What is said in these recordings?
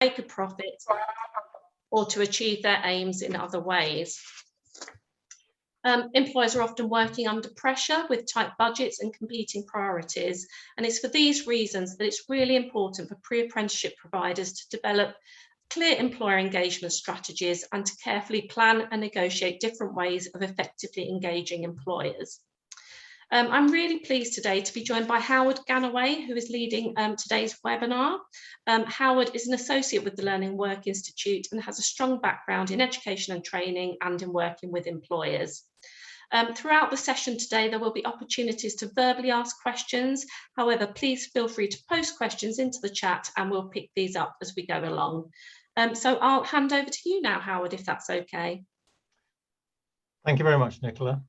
make a profit or to achieve their aims in other ways. Employers are often working under pressure with tight budgets and competing priorities, and it's for these reasons that it's really important for pre-apprenticeship providers to develop clear employer engagement strategies and to carefully plan and negotiate different ways of effectively engaging employers. I'm really pleased today to be joined by Howard Ganaway, who is leading today's webinar. Howard is an associate with the Learning Work Institute and has a strong background in education and training and in working with employers. Throughout the session today, there will be opportunities to verbally ask questions. However, please feel free to post questions into the chat and we'll pick these up as we go along. So I'll hand over to you now, Howard, if that's okay. Thank you very much, Nicola.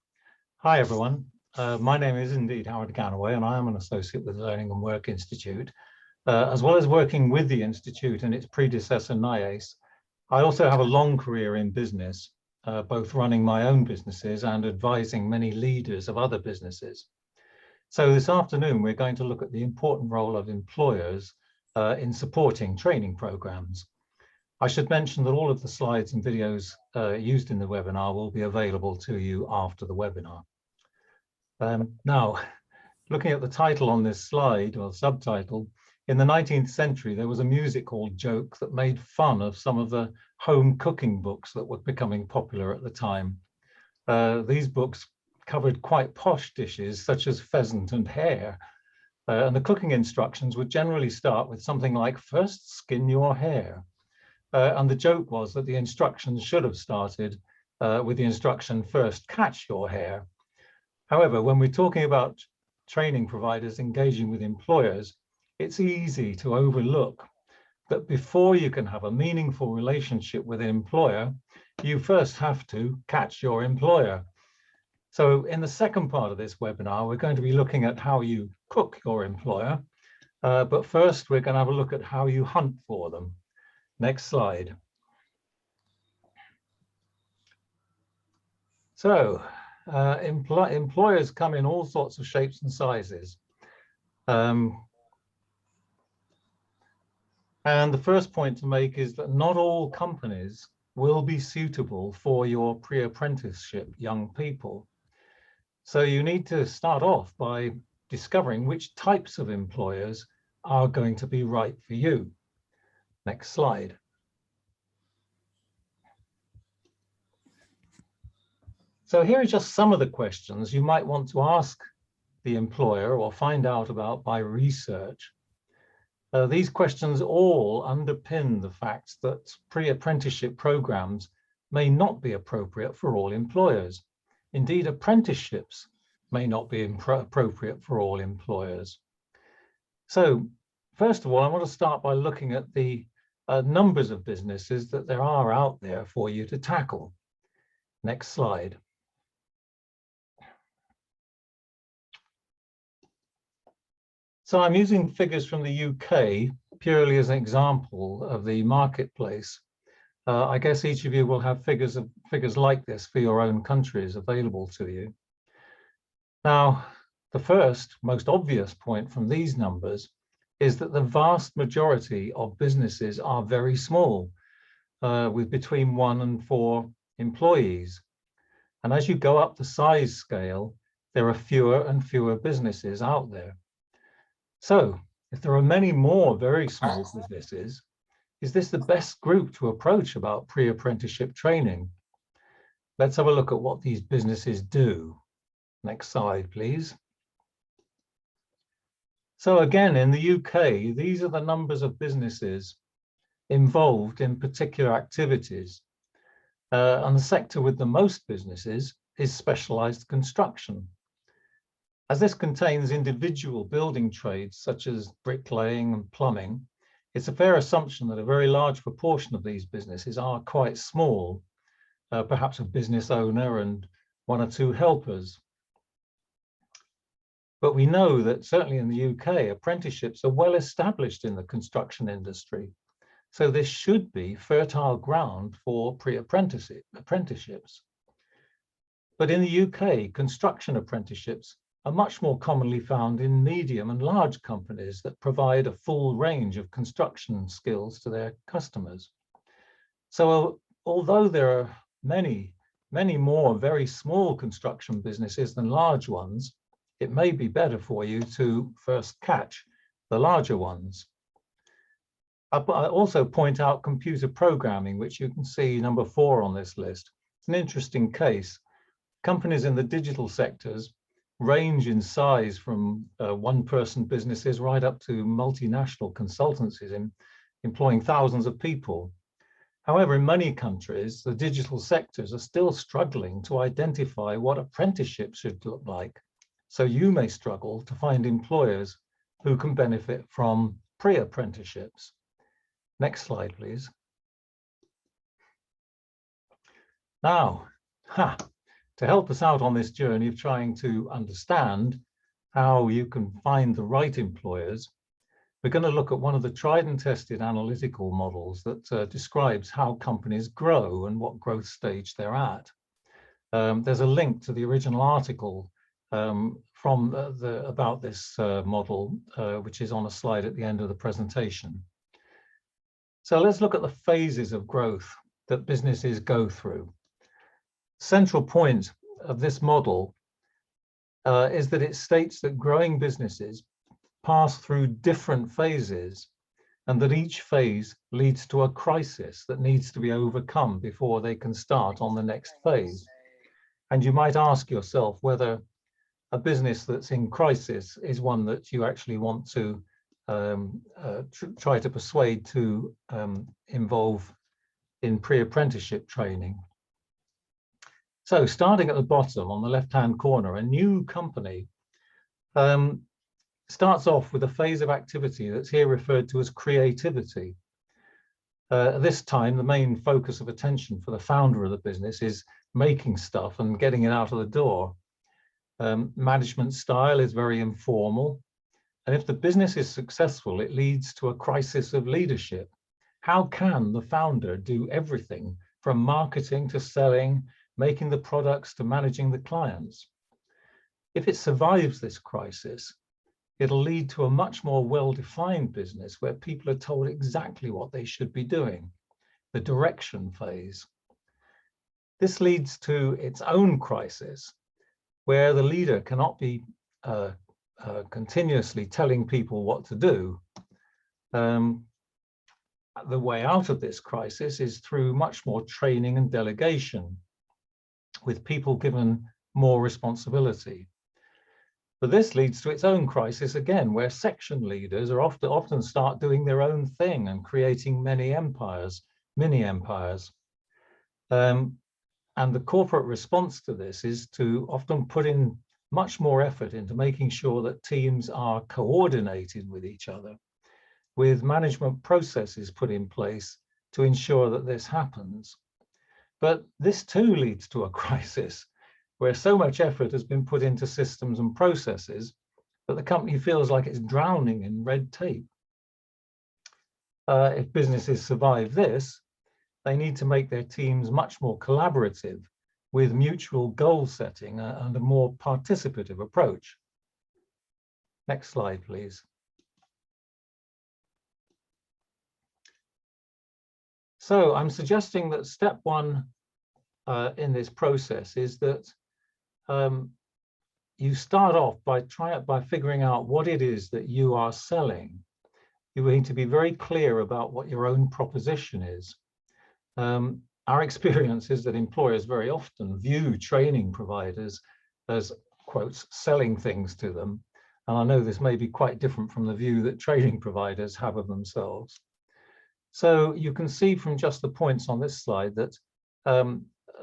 Hi, everyone. My name is indeed Howard Ganaway, and I am an associate with the Learning and Work Institute. As well as working with the Institute and its predecessor, NIACE, I also have a long career in business, both running my own businesses and advising many leaders of other businesses. So this afternoon, we're going to look at the important role of employers in supporting training programs. I should mention that all of the slides and videos used in the webinar will be available to you after the webinar. Now, looking at the title on this slide, or subtitle, in the 19th century, there was a music hall joke that made fun of some of the home cooking books that were becoming popular at the time. These books covered quite posh dishes, such as pheasant and hare. And the cooking instructions would generally start with something like, first skin your hare. And the joke was that the instructions should have started with the instruction, first catch your hare. However, when we're talking about training providers engaging with employers, it's easy to overlook that before you can have a meaningful relationship with an employer, you first have to catch your employer. So in the second part of this webinar, we're going to be looking at how you cook your employer. But first, we're going to have a look at how you hunt for them. Next slide. So, employers come in all sorts of shapes and sizes. And the first point to make is that not all companies will be suitable for your pre-apprenticeship young people. So you need to start off by discovering which types of employers are going to be right for you. Next slide. So here are just some of the questions you might want to ask the employer or find out about by research. These questions all underpin the fact that pre-apprenticeship programs may not be appropriate for all employers. Indeed, apprenticeships may not be appropriate for all employers. So first of all, I want to start by looking at the numbers of businesses that there are out there for you to tackle. Next slide. So I'm using figures from the UK purely as an example of the marketplace. I guess each of you will have figures like this for your own countries available to you. Now, the first, most obvious point from these numbers is that the vast majority of businesses are very small, with between 1 and 4 employees. And as you go up the size scale, there are fewer and fewer businesses out there. So if there are many more very small businesses, is this the best group to approach about pre-apprenticeship training? Let's have a look at what these businesses do. Next slide, please. So again, in the UK, these are the numbers of businesses involved in particular activities. And the sector with the most businesses is specialised construction. As this contains individual building trades such as bricklaying and plumbing, it's a fair assumption that a very large proportion of these businesses are quite small, perhaps a business owner and 1 or 2 helpers. But we know that certainly in the UK, apprenticeships are well established in the construction industry. So this should be fertile ground for pre-apprenticeships. But in the UK, construction apprenticeships are much more commonly found in medium and large companies that provide a full range of construction skills to their customers. So although there are many more very small construction businesses than large ones, it may be better for you to first catch the larger ones. I also point out computer programming, which you can see number 4 on this list. It's an interesting case. Companies in the digital sectors range in size from one-person businesses right up to multinational consultancies employing thousands of people. However, in many countries, the digital sectors are still struggling to identify what apprenticeships should look like. So you may struggle to find employers who can benefit from pre-apprenticeships. Next slide, please. Now, to help us out on this journey of trying to understand how you can find the right employers, we're going to look at one of the tried and tested analytical models that describes how companies grow and what growth stage they're at. There's a link to the original article about this model, which is on a slide at the end of the presentation. So let's look at the phases of growth that businesses go through. Central point of this model is that it states that growing businesses pass through different phases and that each phase leads to a crisis that needs to be overcome before they can start on the next phase. And you might ask yourself whether a business that's in crisis is one that you actually want to try to persuade to involve in pre-apprenticeship training. So starting at the bottom on the left-hand corner, a new company starts off with a phase of activity that's here referred to as creativity. This time, the main focus of attention for the founder of the business is making stuff and getting it out of the door. Management style is very informal. And if the business is successful, it leads to a crisis of leadership. How can the founder do everything from marketing to selling, making the products to managing the clients? If it survives this crisis, it'll lead to a much more well-defined business where people are told exactly what they should be doing, the direction phase. This leads to its own crisis, where the leader cannot be continuously telling people what to do. The way out of this crisis is through much more training and delegation, with people given more responsibility. But this leads to its own crisis again, where section leaders are often start doing their own thing and creating many empires, mini empires. And the corporate response to this is to often put in much more effort into making sure that teams are coordinated with each other, with management processes put in place to ensure that this happens. But this too leads to a crisis where so much effort has been put into systems and processes that the company feels like it's drowning in red tape. If businesses survive this, they need to make their teams much more collaborative with mutual goal setting and a more participative approach. Next slide, please. So I'm suggesting that step 1 in this process is that you start off by figuring out what it is that you are selling. You need to be very clear about what your own proposition is. Our experience is that employers very often view training providers as, quotes, selling things to them. And I know this may be quite different from the view that training providers have of themselves. So you can see from just the points on this slide that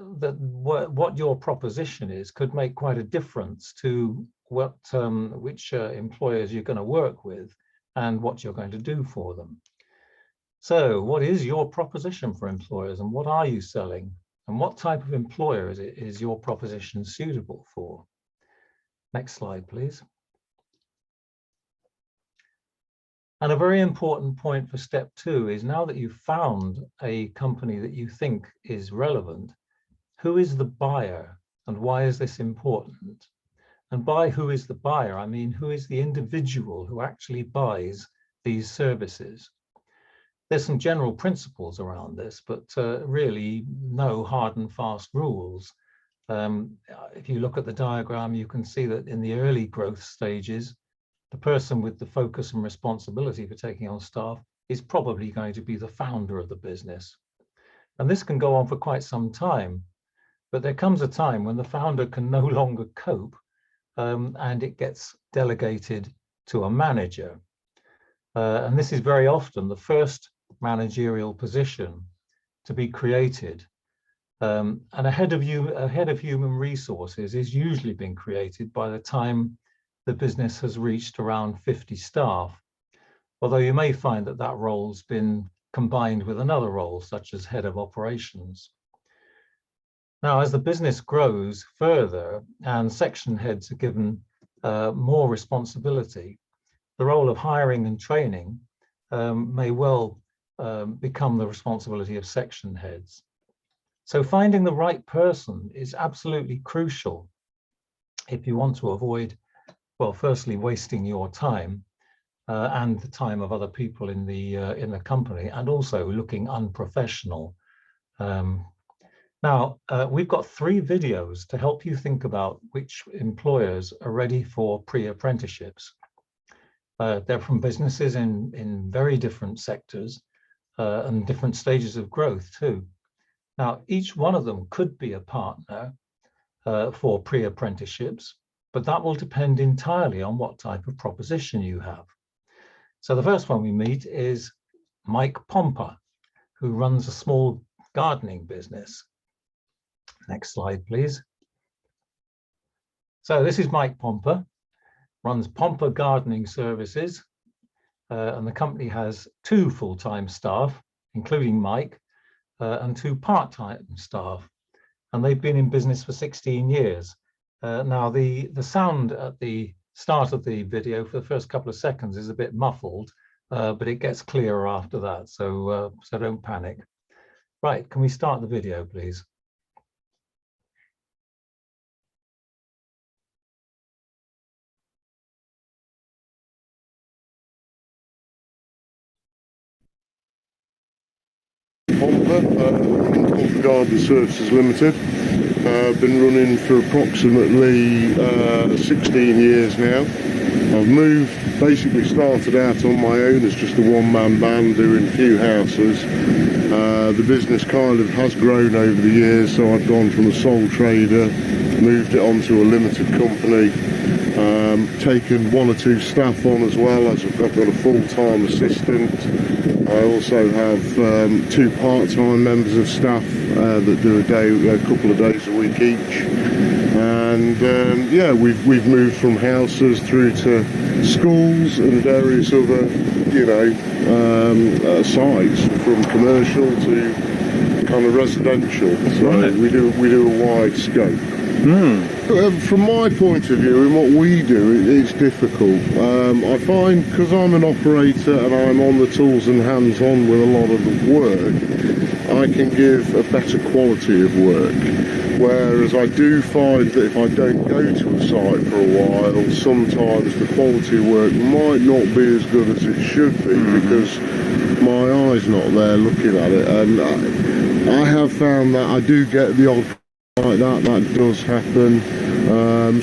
what your proposition is could make quite a difference to which employers you're going to work with and what you're going to do for them. So what is your proposition for employers and what are you selling? And what type of employer is your proposition suitable for? Next slide, please. And a very important point for step 2 is, now that you've found a company that you think is relevant, who is the buyer and why is this important? And by who is the buyer, I mean who is the individual who actually buys these services. There's some general principles around this, but really no hard and fast rules. If you look at the diagram, you can see that in the early growth stages, the person with the focus and responsibility for taking on staff is probably going to be the founder of the business. And this can go on for quite some time, but there comes a time when the founder can no longer cope, and it gets delegated to a manager. And this is very often the first managerial position to be created. And a head of human resources is usually being created by the time the business has reached around 50 staff, although you may find that that role's been combined with another role, such as head of operations. Now, as the business grows further and section heads are given more responsibility, the role of hiring and training may well become the responsibility of section heads. So finding the right person is absolutely crucial if you want to avoid, well, firstly, wasting your time and the time of other people in the company, and also looking unprofessional. Now, we've got 3 videos to help you think about which employers are ready for pre-apprenticeships. They're from businesses in very different sectors and different stages of growth too. Now, each one of them could be a partner for pre-apprenticeships, but that will depend entirely on what type of proposition you have. So the first one we meet is Mike Pomper, who runs a small gardening business. Next slide, please. So this is Mike Pomper, runs Pomper Gardening Services, and the company has 2 full-time staff, including Mike, and 2 part-time staff, and they've been in business for 16 years. Now, the sound at the start of the video for the first couple of seconds is a bit muffled, but it gets clearer after that, so don't panic. Right, can we start the video, please? Pomper Garden Services Limited. Been running for approximately 16 years now. I've basically started out on my own as just a one-man band doing a few houses. The business kind of has grown over the years, so I've gone from a sole trader, moved it onto a limited company, taken 1 or 2 staff on as well, as I've got a full-time assistant. I also have 2 part-time members of staff that do a couple of days a week each. And yeah, we've moved from houses through to schools and various other, you know, sites, from commercial to kind of residential. So right. we do a wide scope. From my point of view, in what we do, it's difficult. I find, because I'm an operator and I'm on the tools and hands-on with a lot of the work, I can give a better quality of work. Whereas I do find that if I don't go to a site for a while, sometimes the quality of work might not be as good as it should be, because my eye's not there looking at it. And I have found that I do get the odd like that does happen.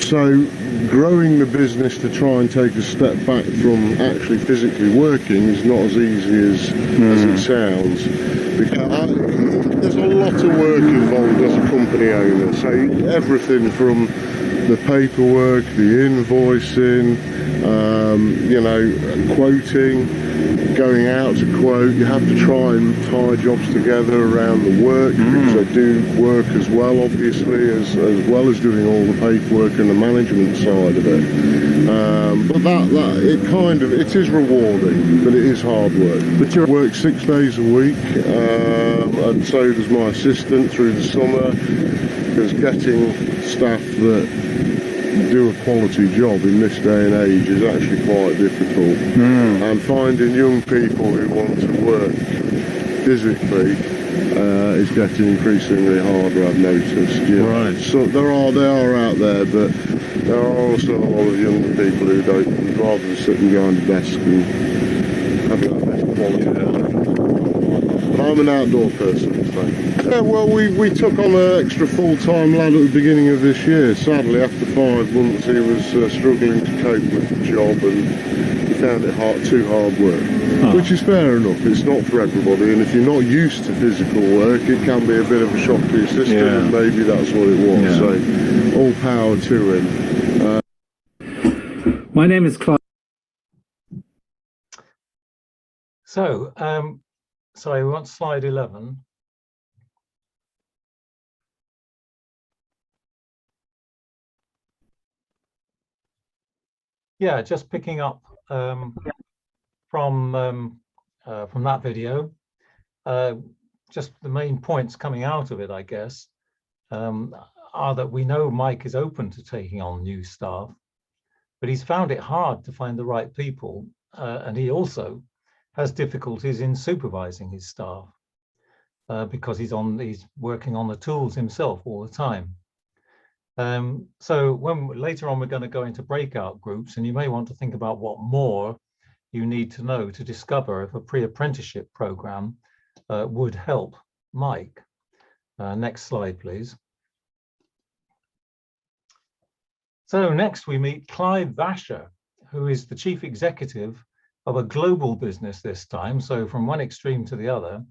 So growing the business to try and take a step back from actually physically working is not as easy as it sounds, because there's a lot of work involved as a company owner. So everything from the paperwork, the invoicing, you know, quoting, going out to quote. You have to try and tie jobs together around the work, because I do work as well, obviously, as well as doing all the paperwork and the management side of it. But it is rewarding, but it is hard work. But you work 6 days a week, and so does my assistant through the summer, because getting staff that do a quality job in this day and age is actually quite difficult. And finding young people who want to work physically is getting increasingly harder, I've noticed. Yeah. Right. So they are out there, but There are also a lot of younger people who don't, would rather sit behind a desk and have that best quality. I'm an outdoor person, so. Yeah, well, we took on an extra full-time lad at the beginning of this year. Sadly, after 5 months, he was struggling to cope with the job, and he found it too hard work. Oh. Which is fair enough. It's not for everybody, and if you're not used to physical work, it can be a bit of a shock to your system, and maybe that's what it was. So, all power to him. My name is Clive. So, sorry, we want slide 11. Yeah, just picking up from that video, just the main points coming out of it, I guess, are that we know Mike is open to taking on new staff, but he's found it hard to find the right people, and he also has difficulties in supervising his staff because he's working on the tools himself all the time. So later on, we're going to go into breakout groups, and you may want to think about what more you need to know to discover if a pre-apprenticeship program would help Mike. Next slide, please. So next we meet Clive Vasher, who is the chief executive of a global business this time. So from one extreme to the other,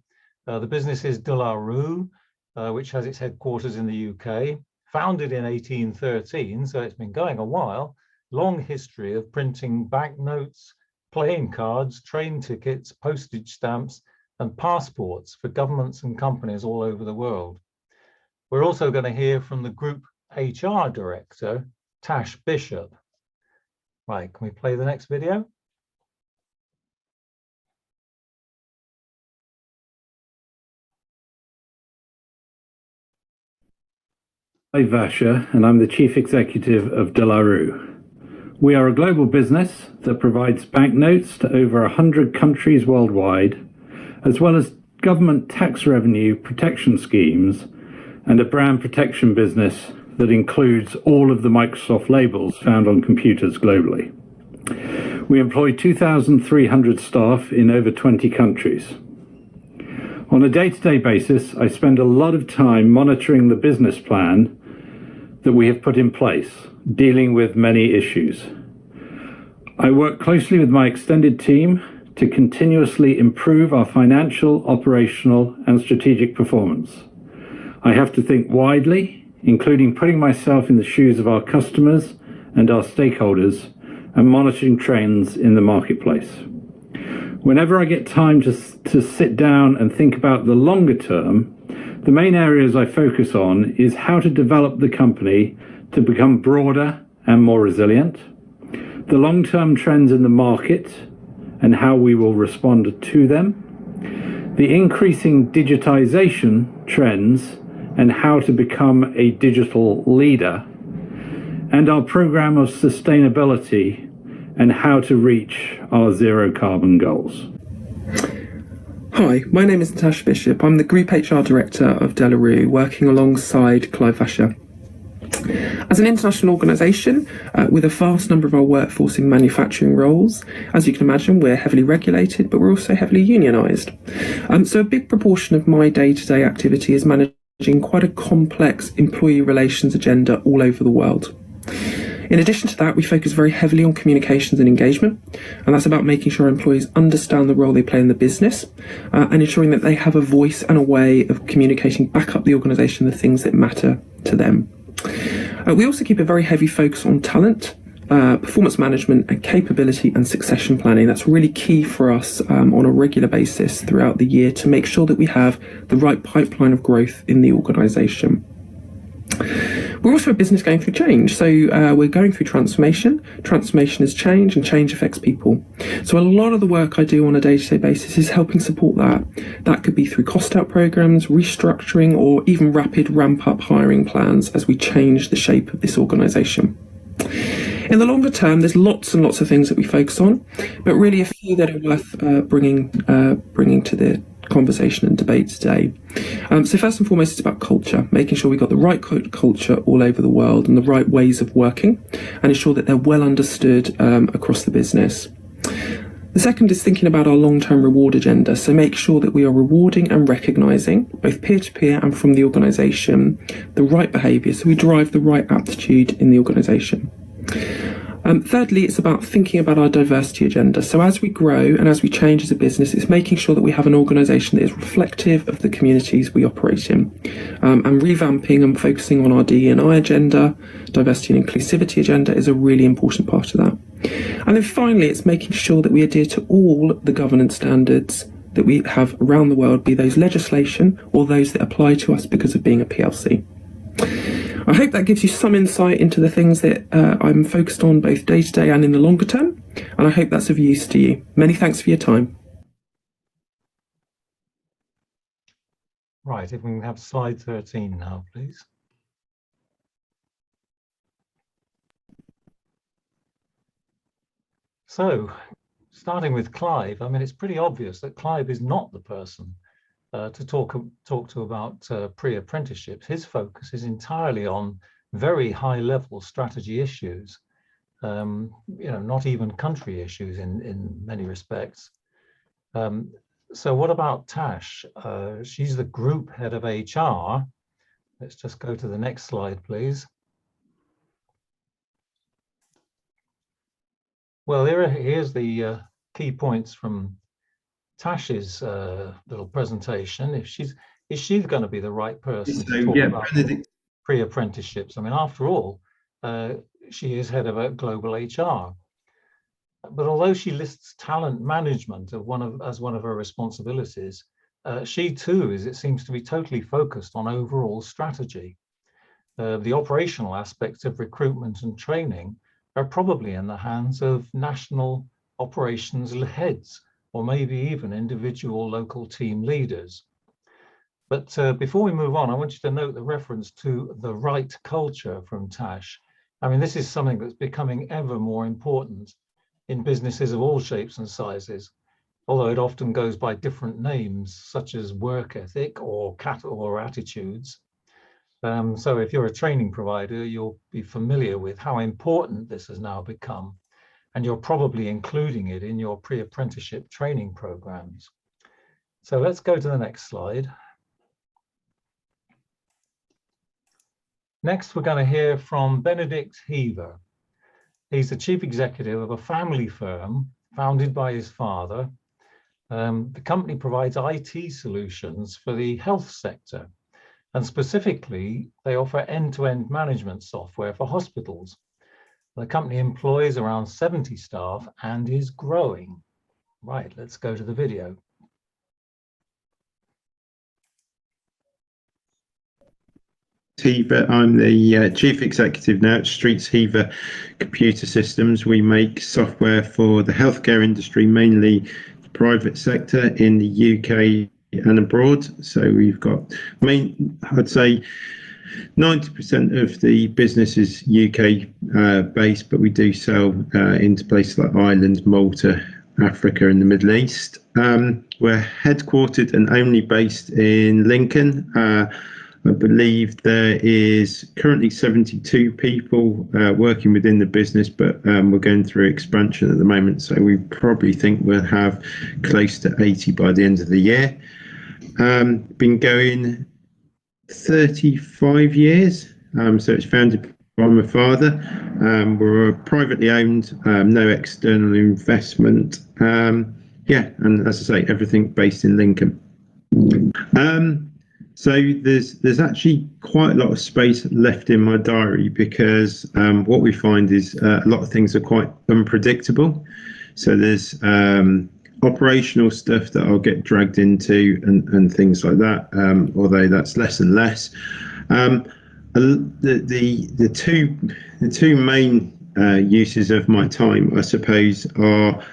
the business is De La Rue, which has its headquarters in the UK. Founded in 1813, so it's been going a while, long history of printing banknotes, playing cards, train tickets, postage stamps, and passports for governments and companies all over the world. We're also going to hear from the group HR director, Tash Bishop. Right, can we play the next video? I'm Vasher, and I'm the Chief Executive of De La Rue. We are a global business that provides banknotes to over 100 countries worldwide, as well as government tax revenue protection schemes and a brand protection business that includes all of the Microsoft labels found on computers globally. We employ 2,300 staff in over 20 countries. On a day-to-day basis, I spend a lot of time monitoring the business plan that we have put in place, dealing with many issues. I work closely with my extended team to continuously improve our financial, operational, and strategic performance. I have to think widely, including putting myself in the shoes of our customers and our stakeholders, and monitoring trends in the marketplace. Whenever I get time to sit down and think about the longer term, the main areas I focus on is how to develop the company to become broader and more resilient, the long-term trends in the market and how we will respond to them, the increasing digitization trends and how to become a digital leader, and our program of sustainability and how to reach our zero carbon goals. Hi, my name is Natasha Bishop. I'm the Group HR Director of De La Rue, working alongside Clive Vasher. As an international organisation, with a vast number of our workforce in manufacturing roles, as you can imagine, we're heavily regulated, but we're also heavily unionised. So a big proportion of my day-to-day activity is managing quite a complex employee relations agenda all over the world. In addition to that, we focus very heavily on communications and engagement, and that's about making sure employees understand the role they play in the business and ensuring that they have a voice and a way of communicating back up the organisation the things that matter to them. We also keep a very heavy focus on talent, performance management and capability and succession planning. That's really key for us on a regular basis throughout the year to make sure that we have the right pipeline of growth in the organisation. We're also a business going through change, so we're going through transformation. Transformation is change, and change affects people. So a lot of the work I do on a day-to-day basis is helping support that. That could be through cost-out programs, restructuring, or even rapid ramp-up hiring plans as we change the shape of this organisation. In the longer term, there's lots and lots of things that we focus on, but really a few that are worth bringing to the conversation and debate today. So first and foremost, it's about culture, making sure we've got the right culture all over the world and the right ways of working, and ensure that they're well understood across the business. The second is thinking about our long-term reward agenda, so make sure that we are rewarding and recognising, both peer-to-peer and from the organisation, the right behaviour, so we drive the right aptitude in the organisation. Thirdly, it's about thinking about our diversity agenda. So as we grow and as we change as a business, it's making sure that we have an organisation that is reflective of the communities we operate in. And revamping and focusing on our DE&I agenda, diversity and inclusivity agenda, is a really important part of that. And then finally, it's making sure that we adhere to all the governance standards that we have around the world, be those legislation or those that apply to us because of being a PLC. I hope that gives you some insight into the things that I'm focused on both day to day and in the longer term, and I hope that's of use to you. Many thanks for your time. Right, if we can have slide 13 now, please. So, starting with Clive, I mean, it's pretty obvious that Clive is not the person to talk to about pre-apprenticeships. His focus is entirely on very high-level strategy issues, not even country issues in many respects. So what about Tash? She's the group head of HR. Let's just go to the next slide, please. Well, here's the key points from Tash's little presentation. Is she going to be the right person to talk about pre-apprenticeships? I mean, after all, she is head of a global HR. But although she lists talent management as one of her responsibilities, she too it seems to be totally focused on overall strategy. The operational aspects of recruitment and training are probably in the hands of national operations heads, or maybe even individual local team leaders. But before we move on, I want you to note the reference to the right culture from Tash. I mean, this is something that's becoming ever more important in businesses of all shapes and sizes, although it often goes by different names, such as work ethic or attitudes. So if you're a training provider, you'll be familiar with how important this has now become, and you're probably including it in your pre-apprenticeship training programs. So let's go to the next slide. Next, we're going to hear from Benedict Hever. He's the chief executive of a family firm founded by his father. The company provides IT solutions for the health sector, and specifically, they offer end-to-end management software for hospitals. The company employs around 70 staff and is growing. Right, let's go to the video. Hever. I'm the chief executive now at Streets Hever Computer Systems. We make software for the healthcare industry, mainly the private sector in the UK and abroad. So we've got I'd say 90% of the business is UK based, but we do sell into places like Ireland, Malta, Africa and the Middle East. We're headquartered and only based in Lincoln. I believe there is currently 72 people working within the business, but we're going through expansion at the moment. So we probably think we'll have close to 80 by the end of the year. Been going 35 years. So it's founded by my father. We're privately owned, no external investment. And as I say, everything based in Lincoln. So there's actually quite a lot of space left in my diary because what we find is a lot of things are quite unpredictable. So there's operational stuff that I'll get dragged into and things like that, although that's less and less. The two main uses of my time, I suppose, are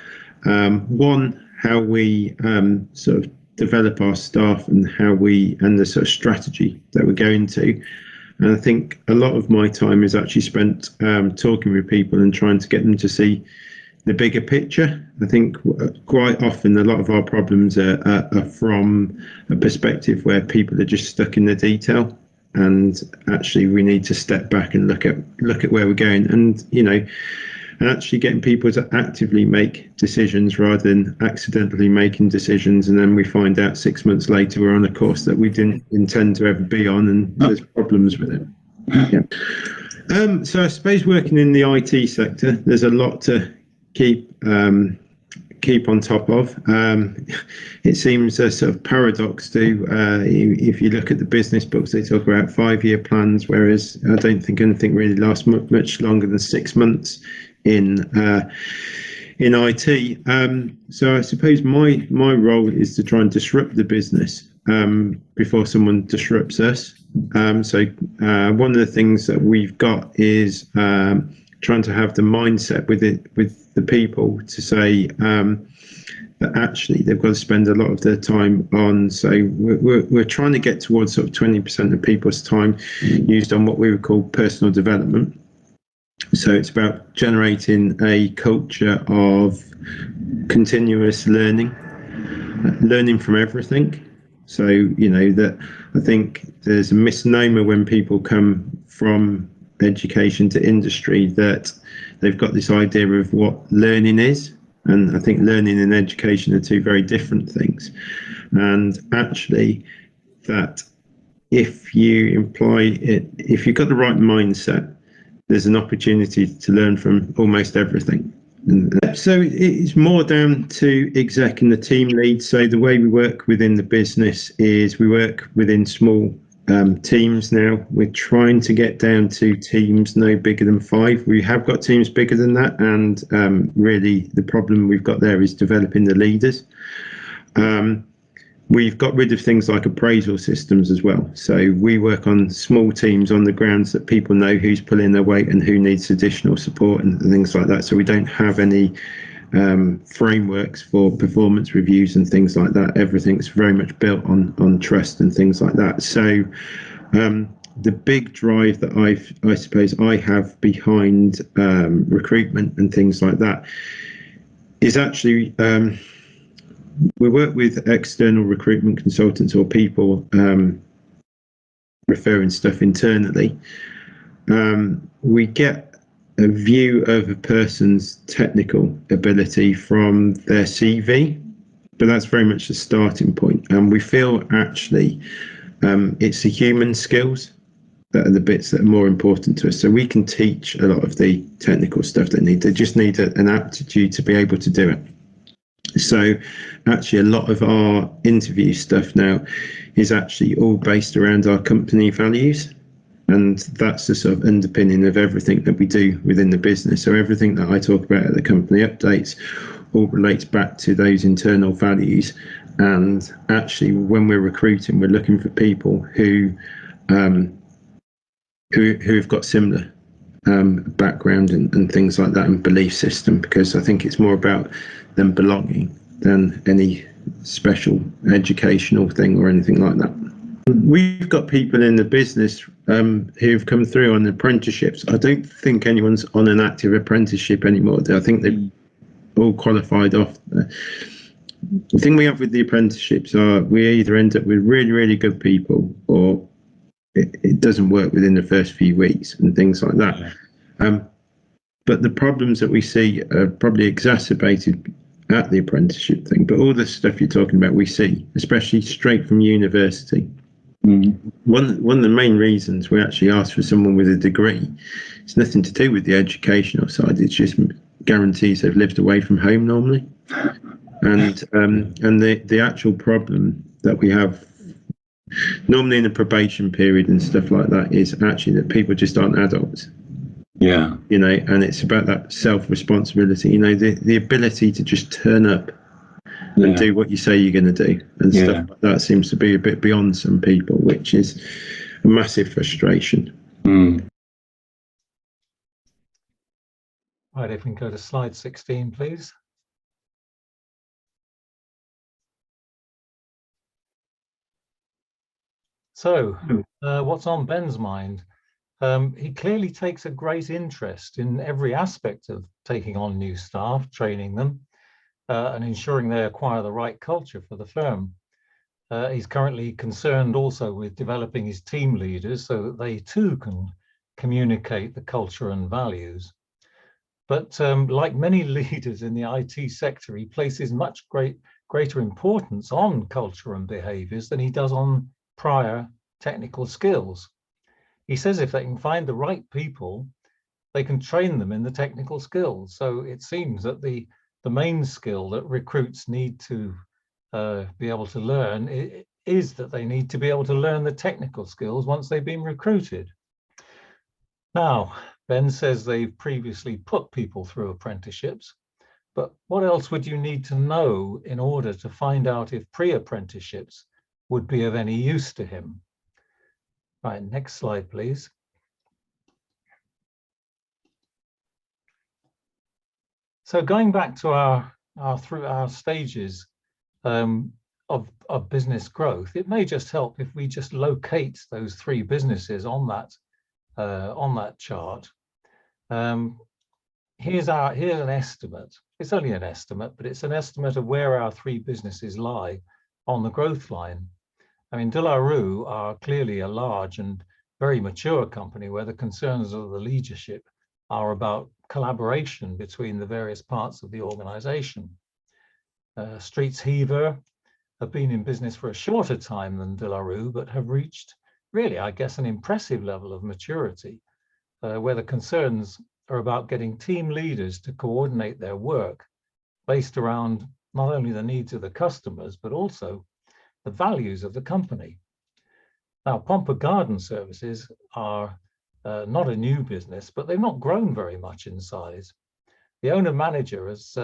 one, how we sort of develop our staff and the sort of strategy that we're going to. And I think a lot of my time is actually spent talking with people and trying to get them to see the bigger picture. I think quite often a lot of our problems are from a perspective where people are just stuck in the detail, and actually we need to step back and look at where we're going, and and actually getting people to actively make decisions rather than accidentally making decisions, and then we find out 6 months later we're on a course that we didn't intend to ever be on, and there's problems with it. Yeah. So I suppose working in the IT sector, there's a lot to keep on top of. It seems a sort of paradox to if you look at the business books, they talk about 5-year plans, whereas I don't think anything really lasts much longer than 6 months in IT. So I suppose my role is to try and disrupt the business before someone disrupts us. So one of the things that we've got is trying to have the mindset with the people to say that actually they've got to spend a lot of their time on. So we're trying to get towards sort of 20% of people's time used on what we would call personal development. So it's about generating a culture of continuous learning from everything. So, that I think there's a misnomer when people come from education to industry that they've got this idea of what learning is. And I think learning and education are two very different things. And actually, that if you apply it, if you've got the right mindset, there's an opportunity to learn from almost everything. And so it's more down to exec and the team lead. So the way we work within the business is we work within small teams now. We're trying to get down to teams no bigger than 5. We have got teams bigger than that, and really the problem we've got there is developing the leaders. We've got rid of things like appraisal systems as well. So we work on small teams on the grounds that people know who's pulling their weight and who needs additional support and things like that. So we don't have any frameworks for performance reviews and things like that. Everything's very much built on trust and things like that. So the big drive that I suppose I have behind recruitment and things like that is actually we work with external recruitment consultants or people referring stuff internally. We get a view of a person's technical ability from their CV, but that's very much the starting point. And we feel actually it's the human skills that are the bits that are more important to us. So we can teach a lot of the technical stuff they just need an aptitude to be able to do it. So actually a lot of our interview stuff now is actually all based around our company values, and that's the sort of underpinning of everything that we do within the business. So everything that I talk about at the company updates all relates back to those internal values. And actually when we're recruiting, we're looking for people who've got similar background and things like that, and belief system, because I think it's more about them belonging than any special educational thing or anything like that. We've got people in the business who've come through on apprenticeships. I don't think anyone's on an active apprenticeship anymore. I think they've all qualified off. The thing we have with the apprenticeships are we either end up with really, really good people, or it doesn't work within the first few weeks and things like that. But the problems that we see are probably exacerbated at the apprenticeship thing. But all the stuff you're talking about, we see, especially straight from university. One of the main reasons we actually ask for someone with a degree, it's nothing to do with the educational side. It's just guarantees they've lived away from home normally. And the actual problem that we have normally in the probation period and stuff like that is actually that people just aren't adults. Yeah. And it's about that self-responsibility, the ability to just turn up and do what you say you're going to do, and stuff like that seems to be a bit beyond some people, which is a massive frustration. Right, if we can go to slide 16, please. So what's on Ben's mind? He clearly takes a great interest in every aspect of taking on new staff, training them, and ensuring they acquire the right culture for the firm. He's currently concerned also with developing his team leaders so that they too can communicate the culture and values. But like many leaders in the IT sector, he places much greater importance on culture and behaviors than he does on prior technical skills. He says if they can find the right people, they can train them in the technical skills. So it seems that the main skill that recruits need to be able to learn is that they need to be able to learn the technical skills once they've been recruited. Now, Ben says they've previously put people through apprenticeships, but what else would you need to know in order to find out if pre-apprenticeships would be of any use to him? Right, next slide, please. So going back to our stages of business growth, it may just help if we just locate those 3 businesses on that chart. Here's an estimate. It's only an estimate, but it's an estimate of where our 3 businesses lie on the growth line. I mean, De La Rue are clearly a large and very mature company where the concerns of the leadership are about collaboration between the various parts of the organization. Streets Hever have been in business for a shorter time than De La Rue, but have reached really, I guess, an impressive level of maturity, where the concerns are about getting team leaders to coordinate their work based around not only the needs of the customers, but also the values of the company. Now, Pomper Garden Services are not a new business, but they've not grown very much in size. The owner-manager has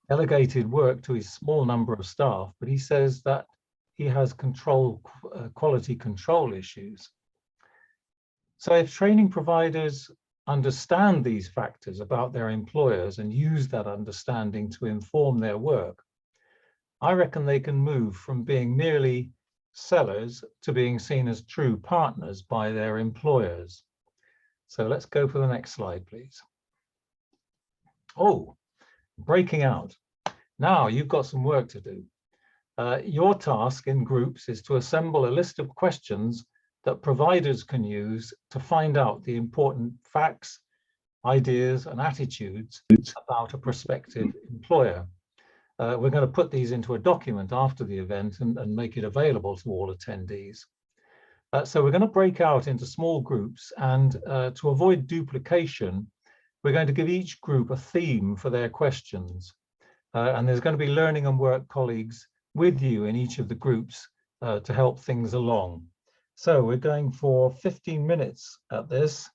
delegated work to his small number of staff, but he says that he has quality control issues. So if training providers understand these factors about their employers and use that understanding to inform their work, I reckon they can move from being merely sellers to being seen as true partners by their employers. So let's go for the next slide, please. Oh, breaking out. Now you've got some work to do. Your task in groups is to assemble a list of questions that providers can use to find out the important facts, ideas, and attitudes about a prospective employer. We're going to put these into a document after the event and make it available to all attendees. So we're going to break out into small groups, and to avoid duplication, we're going to give each group a theme for their questions. And there's going to be learning and work colleagues with you in each of the groups to help things along. So we're going for 15 minutes at this,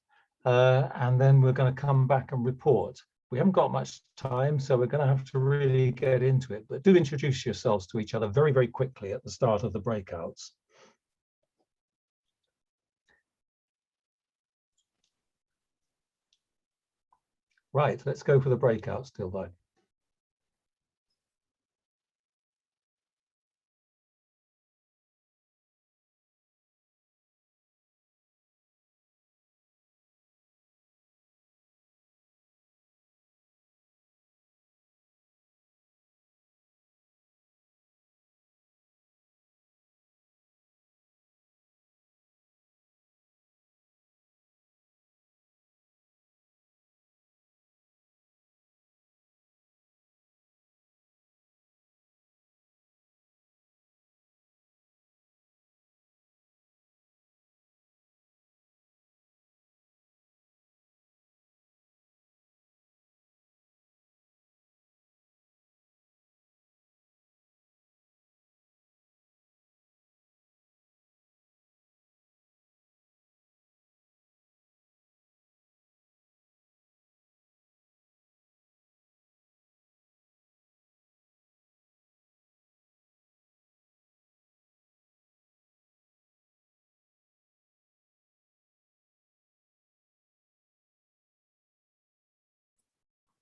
and then we're going to come back and report. We haven't got much time, so we're going to have to really get into it, but do introduce yourselves to each other very, very quickly at the start of the breakouts. Right, let's go for the breakouts, Tilbo.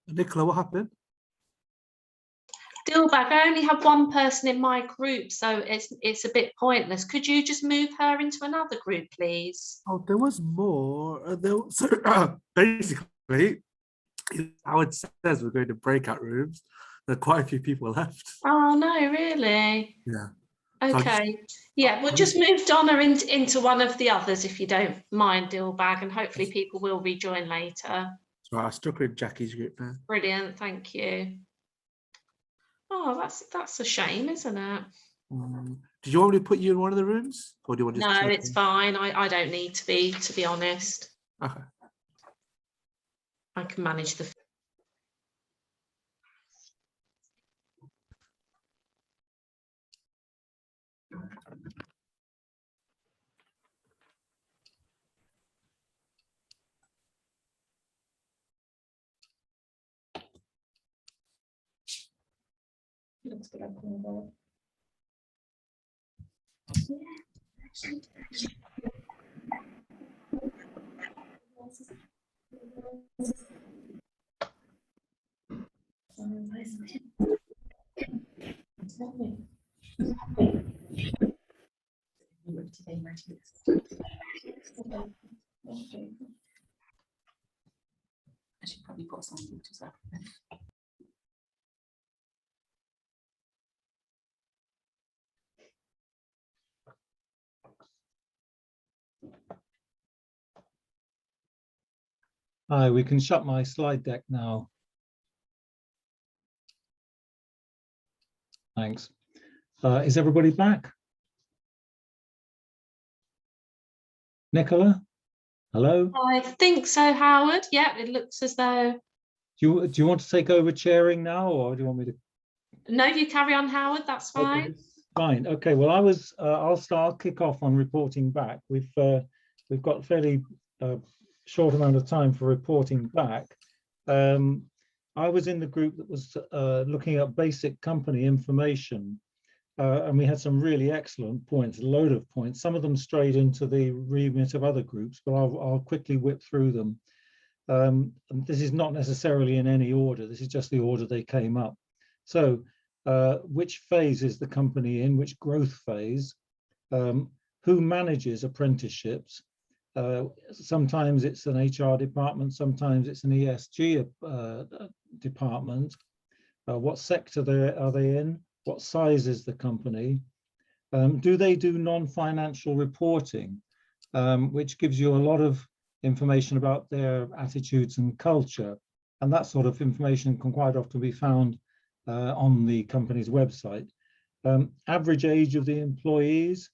Nicola, what happened? Dilbag, I only have one person in my group, so it's a bit pointless. Could you just move her into another group, please? Oh, there was more. So basically, Howard says we're going to breakout rooms. There are quite a few people left. Oh no, really? Yeah. Okay. Yeah, we'll just move Donna into one of the others if you don't mind, Dilbag, and hopefully people will rejoin later. So I stuck with Jackie's group now. Brilliant, thank you. Oh, that's a shame, isn't it? Did you want me to put you in one of the rooms, or do you want to? No, it's fine. I don't need to be honest. Okay. I can manage the. Looks good. I should probably put something to that. Hi, we can shut my slide deck now. Thanks. Is everybody back? Nicola? Hello? I think so, Howard. Yeah, it looks as though. Do you want to take over chairing now, or do you want me to? No, you carry on, Howard. That's fine. Okay, fine. Okay. Well, I'll kick off on reporting back. We've got a fairly short amount of time for reporting back. I was in the group that was looking at basic company information, and we had some really excellent points, a load of points. Some of them strayed into the remit of other groups, but I'll quickly whip through them. And this is not necessarily in any order. This is just the order they came up. So, which phase is the company in? Which growth phase? Who manages apprenticeships? Sometimes it's an HR department, sometimes it's an ESG department. What sector are they in? What size is the company? Do they do non-financial reporting, which gives you a lot of information about their attitudes and culture? And that sort of information can quite often be found on the company's website. Average age of the employees,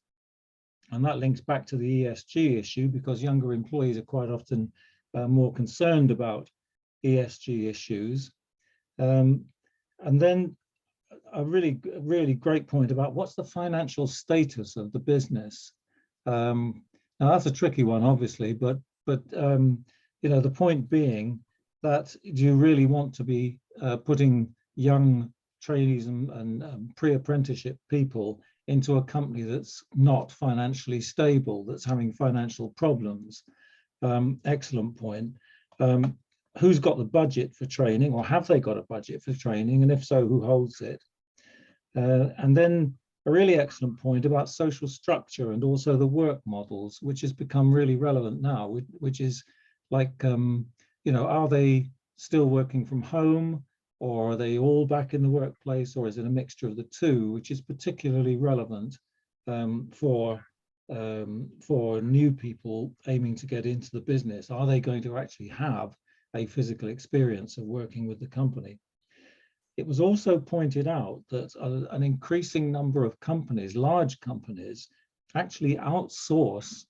and that links back to the ESG issue, because younger employees are quite often more concerned about ESG issues. And then a really great point about what's the financial status of the business. Now that's a tricky one, obviously, but you know, the point being that do you really want to be putting young trainees and pre-apprenticeship people into a company that's not financially stable, that's having financial problems? Excellent point. Who's got the budget for training, or have they got a budget for training? And if so, who holds it? And then a really excellent point about social structure and also the work models, which has become really relevant now, which is like, you know, are they still working from home, or are they all back in the workplace, or is it a mixture of the two, which is particularly relevant for new people aiming to get into the business? Are they going to actually have a physical experience of working with the company? It was also pointed out that an increasing number of companies, large companies, actually outsource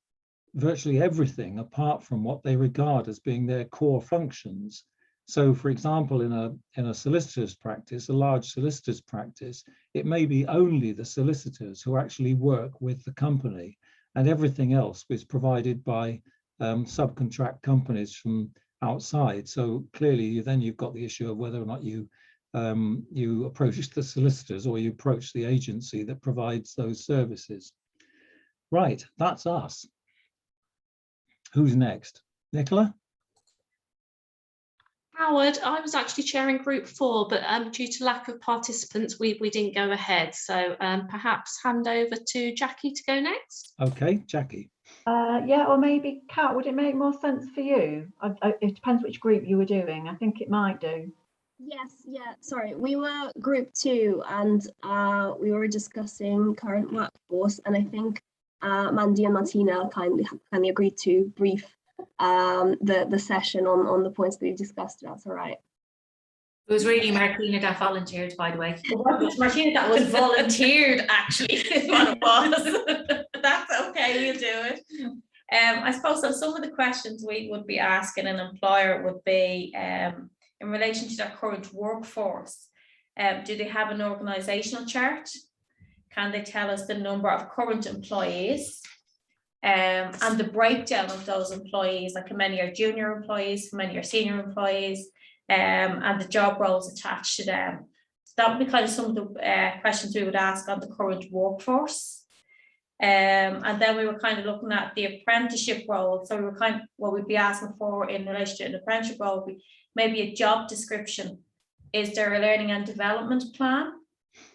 virtually everything apart from what they regard as being their core functions. So, for example, in a solicitor's practice, a large solicitor's practice, it may be only the solicitors who actually work with the company, and everything else is provided by subcontract companies from outside. So clearly, then you've got the issue of whether or not you approach the solicitors or you approach the agency that provides those services. Right, that's us. Who's next? Nicola? Howard, I was actually chairing group 4, but due to lack of participants, we didn't go ahead. So perhaps hand over to Jackie to go next. Okay, Jackie. Yeah, or maybe Kat, would it make more sense for you? It depends which group you were doing. I think it might do. Yes, yeah, sorry. We were group 2 and we were discussing current workforce, and I think Mandy and Martina kindly agreed to brief the session on the points that we've discussed. That's all right. It was really Martina that volunteered, by the way. It wasn't Martina that was volunteered, actually, is what it was. That's okay, we'll do it. I suppose so some of the questions we would be asking an employer would be in relation to their current workforce. Do they have an organisational chart? Can they tell us the number of current employees and the breakdown of those employees, like how many are junior employees, how many are senior employees, and the job roles attached to them. So that would be kind of some of the questions we would ask on the current workforce. And then we were kind of looking at the apprenticeship role. So we were kind of what we'd be asking for in relation to an apprenticeship role would be maybe a job description. Is there a learning and development plan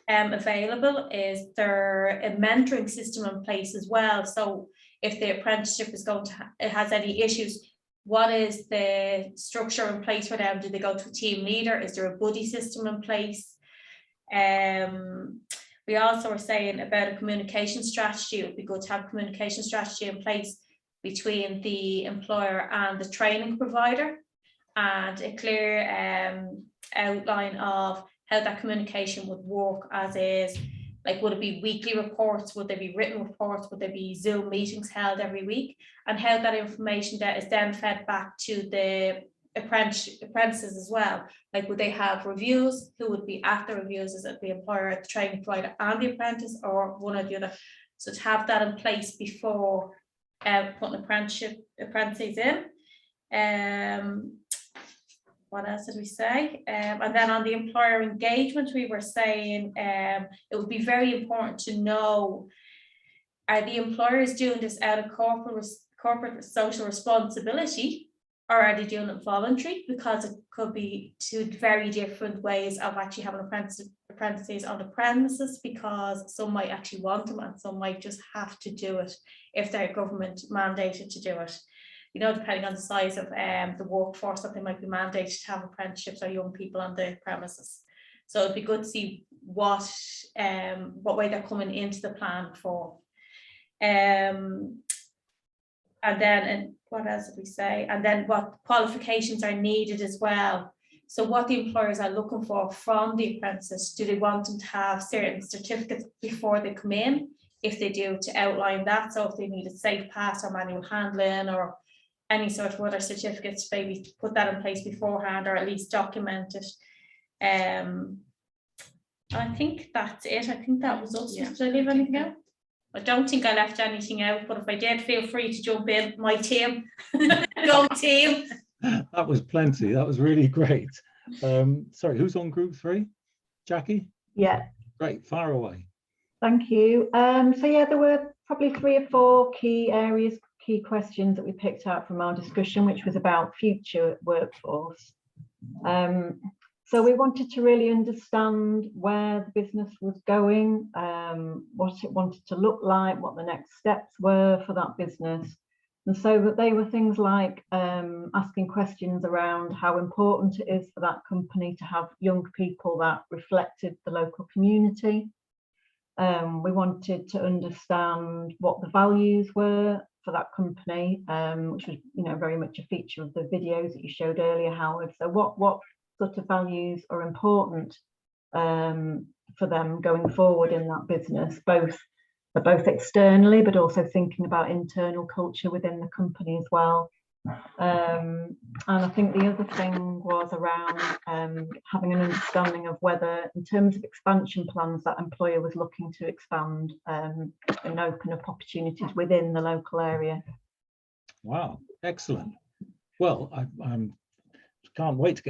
available? Is there a mentoring system in place as well? So if the apprenticeship is going to it has any issues, what is the structure in place for them? Do they go to a team leader? Is there a buddy system in place? We also were saying about a communication strategy. It would be good to have a communication strategy in place between the employer and the training provider, and a clear outline of how that communication would work, as is, like, would it be weekly reports? Would there be written reports? Would there be Zoom meetings held every week? And how that information that is then fed back to the apprentices as well. Like, would they have reviews? Who would be at the reviews? Is it the employer, the training provider, and the apprentice, or one or the other? So to have that in place before putting apprentices in. What else did we say? And then on the employer engagement, we were saying it would be very important to know, are the employers doing this out of corporate social responsibility, or are they doing it voluntary? Because it could be two very different ways of actually having apprentices on the premises, because some might actually want them and some might just have to do it if they're government mandated to do it. You know, depending on the size of the workforce, that they might be mandated to have apprenticeships or young people on the premises. So it'd be good to see what way they're coming into the plan for. And then what else did we say? And then what qualifications are needed as well. So what the employers are looking for from the apprentices. Do they want them to have certain certificates before they come in? If they do, to outline that. So if they need a safe pass or manual handling or any sort of other certificates, maybe put that in place beforehand, or at least document it. I think that's it. I think that was us. Yeah. Did I leave anything out? I don't think I left anything out, but if I did, feel free to jump in. My team. Go team. That was plenty. That was really great. Sorry, who's on group 3? Jackie? Yeah. Great, fire away. Thank you. So yeah, there were probably 3 or 4 key areas, key questions that we picked out from our discussion, which was about future workforce. So we wanted to really understand where the business was going, what it wanted to look like, what the next steps were for that business. And so that they were things like asking questions around how important it is for that company to have young people that reflected the local community. We wanted to understand what the values were for that company, which was, you know, very much a feature of the videos that you showed earlier, Howard. So what sort of values are important for them going forward in that business, both externally, but also thinking about internal culture within the company as well. And I think the other thing was around having an understanding of whether, in terms of expansion plans, that employer was looking to expand and open up opportunities within the local area. Wow, excellent. Well, I can't wait to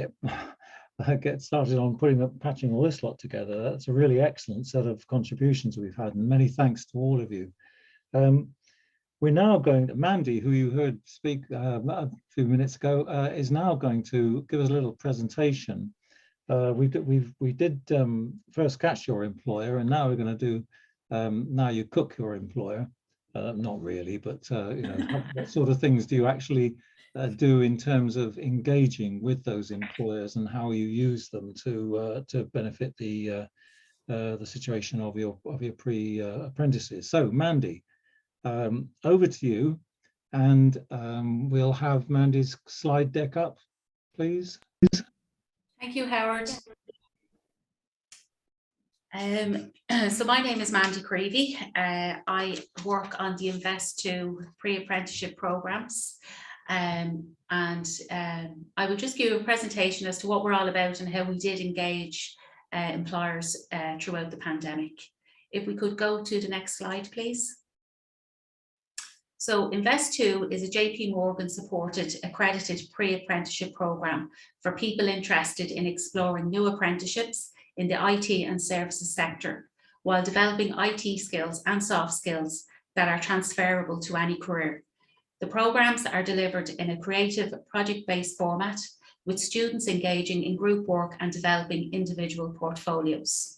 get started on patching all this lot together. That's a really excellent set of contributions we've had, and many thanks to all of you. We're now going to, Mandy, who you heard speak a few minutes ago, is now going to give us a little presentation. We did first catch your employer, and now we're going to do now you cook your employer. Not really, but you know, what sort of things do you actually do in terms of engaging with those employers, and how you use them to benefit the situation of your pre-apprentices. So, Mandy, over to you, and we'll have Mandy's slide deck up, please. Thank you, Howard. So my name is Mandy Creevy. I work on the Invest2 pre-apprenticeship programs, and I will just give you a presentation as to what we're all about and how we did engage employers throughout the pandemic. If we could go to the next slide, please. So Invest2 is a JP Morgan supported accredited pre-apprenticeship program for people interested in exploring new apprenticeships in the IT and services sector, while developing IT skills and soft skills that are transferable to any career. The programs are delivered in a creative project-based format, with students engaging in group work and developing individual portfolios.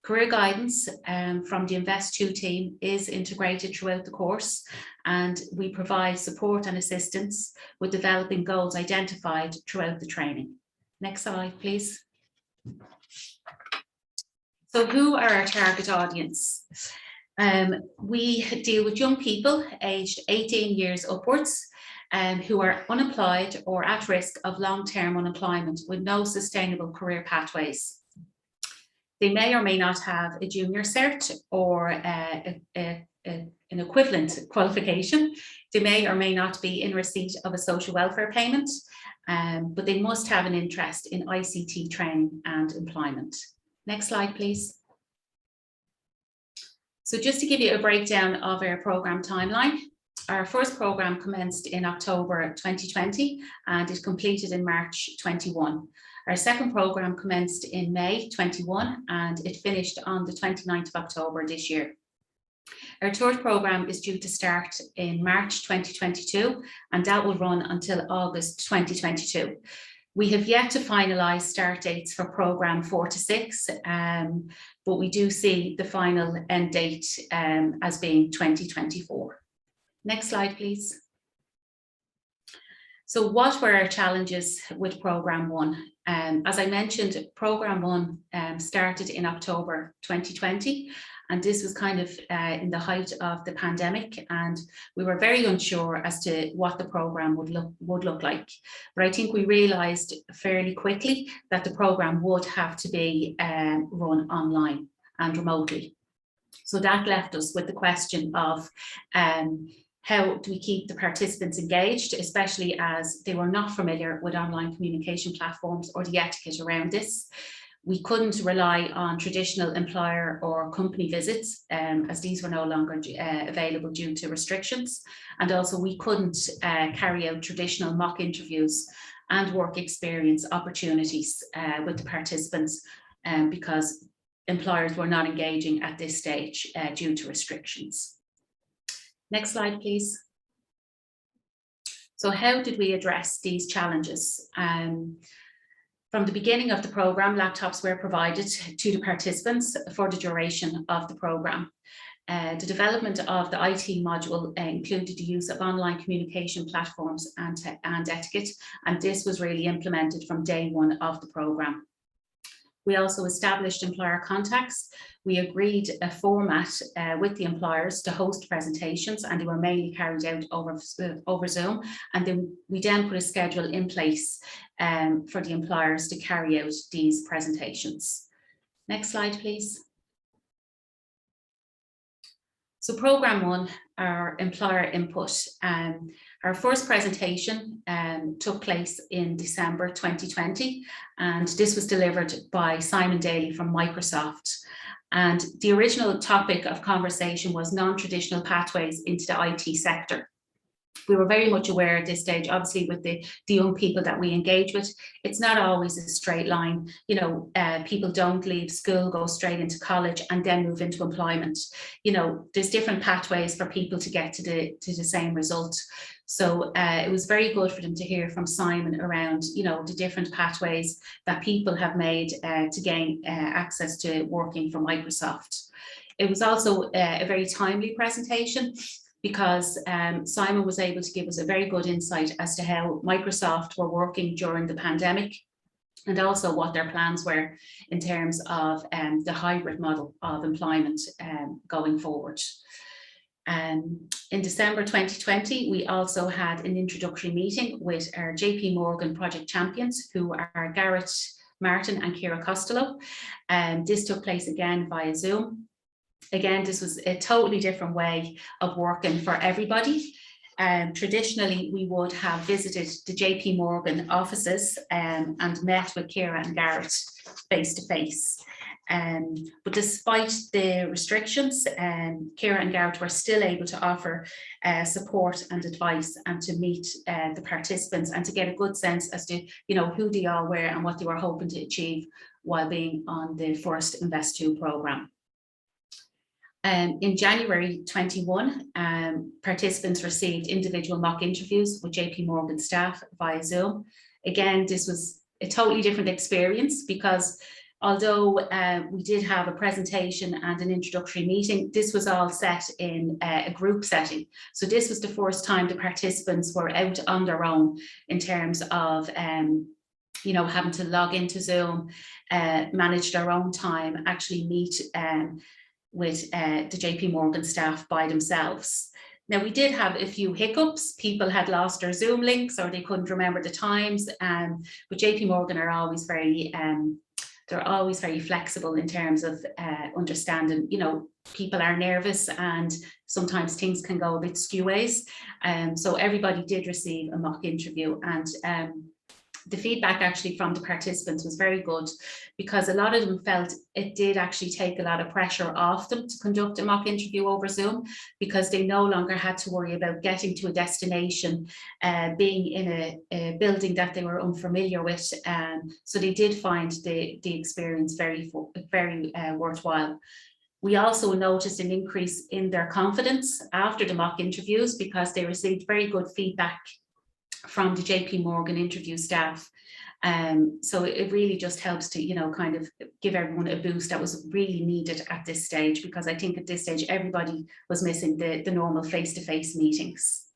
Career guidance from the Invest2 team is integrated throughout the course, and we provide support and assistance with developing goals identified throughout the training. Next slide, please. So who are our target audience? We deal with young people aged 18 years upwards who are unemployed or at risk of long-term unemployment with no sustainable career pathways. They may or may not have a junior cert or an equivalent qualification. They may or may not be in receipt of a social welfare payment, but they must have an interest in ICT training and employment. Next slide, please. So just to give you a breakdown of our program timeline, our first program commenced in October 2020 and it completed in March 21. Our second program commenced in May 21 and it finished on the 29th of October this year. Our third program is due to start in March 2022 and that will run until August 2022. We have yet to finalise start dates for program 4 to 6, but we do see the final end date as being 2024. Next slide, please. So what were our challenges with program 1? As I mentioned, program 1 started in October 2020, and this was kind of in the height of the pandemic, and we were very unsure as to what the program would look like. But I think we realised fairly quickly that the program would have to be run online and remotely. So that left us with the question of how do we keep the participants engaged, especially as they were not familiar with online communication platforms or the etiquette around this. We couldn't rely on traditional employer or company visits as these were no longer available due to restrictions. And also we couldn't carry out traditional mock interviews and work experience opportunities with the participants because employers were not engaging at this stage due to restrictions. Next slide, please. So how did we address these challenges? From the beginning of the program, laptops were provided to the participants for the duration of the program. The development of the IT module included the use of online communication platforms and etiquette, and this was really implemented from day 1 of the program. We also established employer contacts. We agreed a format with the employers to host presentations, and they were mainly carried out over Zoom. And then we put a schedule in place for the employers to carry out these presentations. Next slide, please. So program 1, our employer input. Our first presentation took place in December 2020, and this was delivered by Simon Daly from Microsoft. And the original topic of conversation was non-traditional pathways into the IT sector. We were very much aware at this stage, obviously with the young people that we engage with, it's not always a straight line. You know, people don't leave school, go straight into college and then move into employment. You know, there's different pathways for people to get to the same result. So it was very good for them to hear from Simon around, you know, the different pathways that people have made to gain access to working for Microsoft. It was also a very timely presentation, because Simon was able to give us a very good insight as to how Microsoft were working during the pandemic, and also what their plans were in terms of the hybrid model of employment going forward. In December 2020, we also had an introductory meeting with our JP Morgan project champions, who are Garrett Martin and Kira Costello. This took place again via Zoom. Again, this was a totally different way of working for everybody. Traditionally, we would have visited the JP Morgan offices and met with Kira and Garrett face to face. But despite the restrictions, Kira and Garrett were still able to offer support and advice, and to meet the participants and to get a good sense as to, you know, who they all were and what they were hoping to achieve while being on the first Invest2 programme. In January 21, participants received individual mock interviews with JP Morgan staff via Zoom. Again, this was a totally different experience, because although we did have a presentation and an introductory meeting, this was all set in a group setting. So this was the first time the participants were out on their own in terms of you know, having to log into Zoom, manage their own time, actually meet with the JP Morgan staff by themselves. Now, we did have a few hiccups. People had lost their Zoom links, or they couldn't remember the times. But JP Morgan are always very, they're always very flexible in terms of understanding, you know, people are nervous and sometimes things can go a bit skew-ways. So everybody did receive a mock interview, and the feedback actually from the participants was very good, because a lot of them felt it did actually take a lot of pressure off them to conduct a mock interview over Zoom, because they no longer had to worry about getting to a destination, being in a building that they were unfamiliar with. So they did find the experience very worthwhile. We also noticed an increase in their confidence after the mock interviews, because they received very good feedback from the JP Morgan interview staff. So it really just helps to, you know, kind of give everyone a boost that was really needed at this stage, because I think at this stage everybody was missing the normal face-to-face meetings.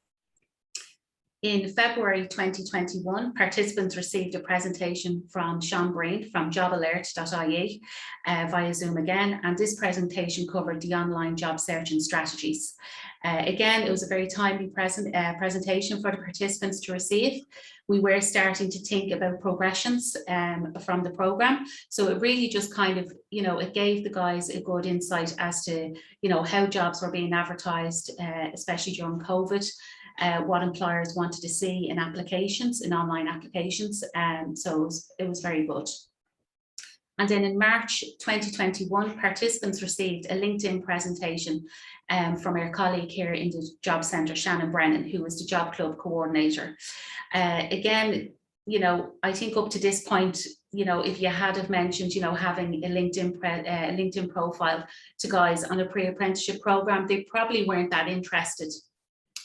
In February 2021, participants received a presentation from Sean Breen from jobalert.ie via Zoom again, and this presentation covered the online job search and strategies. Again, it was a very timely presentation for the participants to receive. We were starting to think about progressions from the programme. So it really just kind of, you know, it gave the guys a good insight as to, you know, how jobs were being advertised, especially during COVID. What employers wanted to see in applications, in online applications. So it was very good. And then in March 2021, participants received a LinkedIn presentation from our colleague here in the Job Centre, Shannon Brennan, who was the Job Club coordinator. Again, you know, I think up to this point, you know, if you had have mentioned, you know, having a LinkedIn profile to guys on a pre-apprenticeship programme, they probably weren't that interested.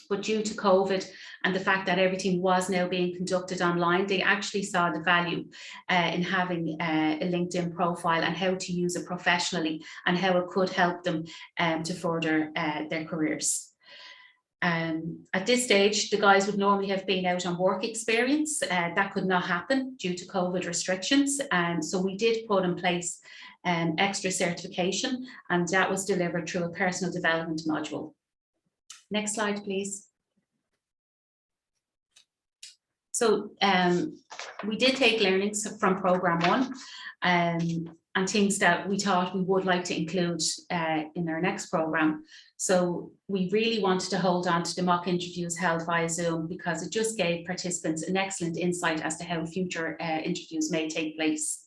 But due to COVID and the fact that everything was now being conducted online, they actually saw the value in having a LinkedIn profile and how to use it professionally, and how it could help them to further their careers. At this stage, the guys would normally have been out on work experience. That could not happen due to COVID restrictions. So we did put in place extra certification, and that was delivered through a personal development module. Next slide, please. So we did take learnings from Programme 1 and things that we thought we would like to include in our next programme. So we really wanted to hold on to the mock interviews held via Zoom, because it just gave participants an excellent insight as to how future interviews may take place.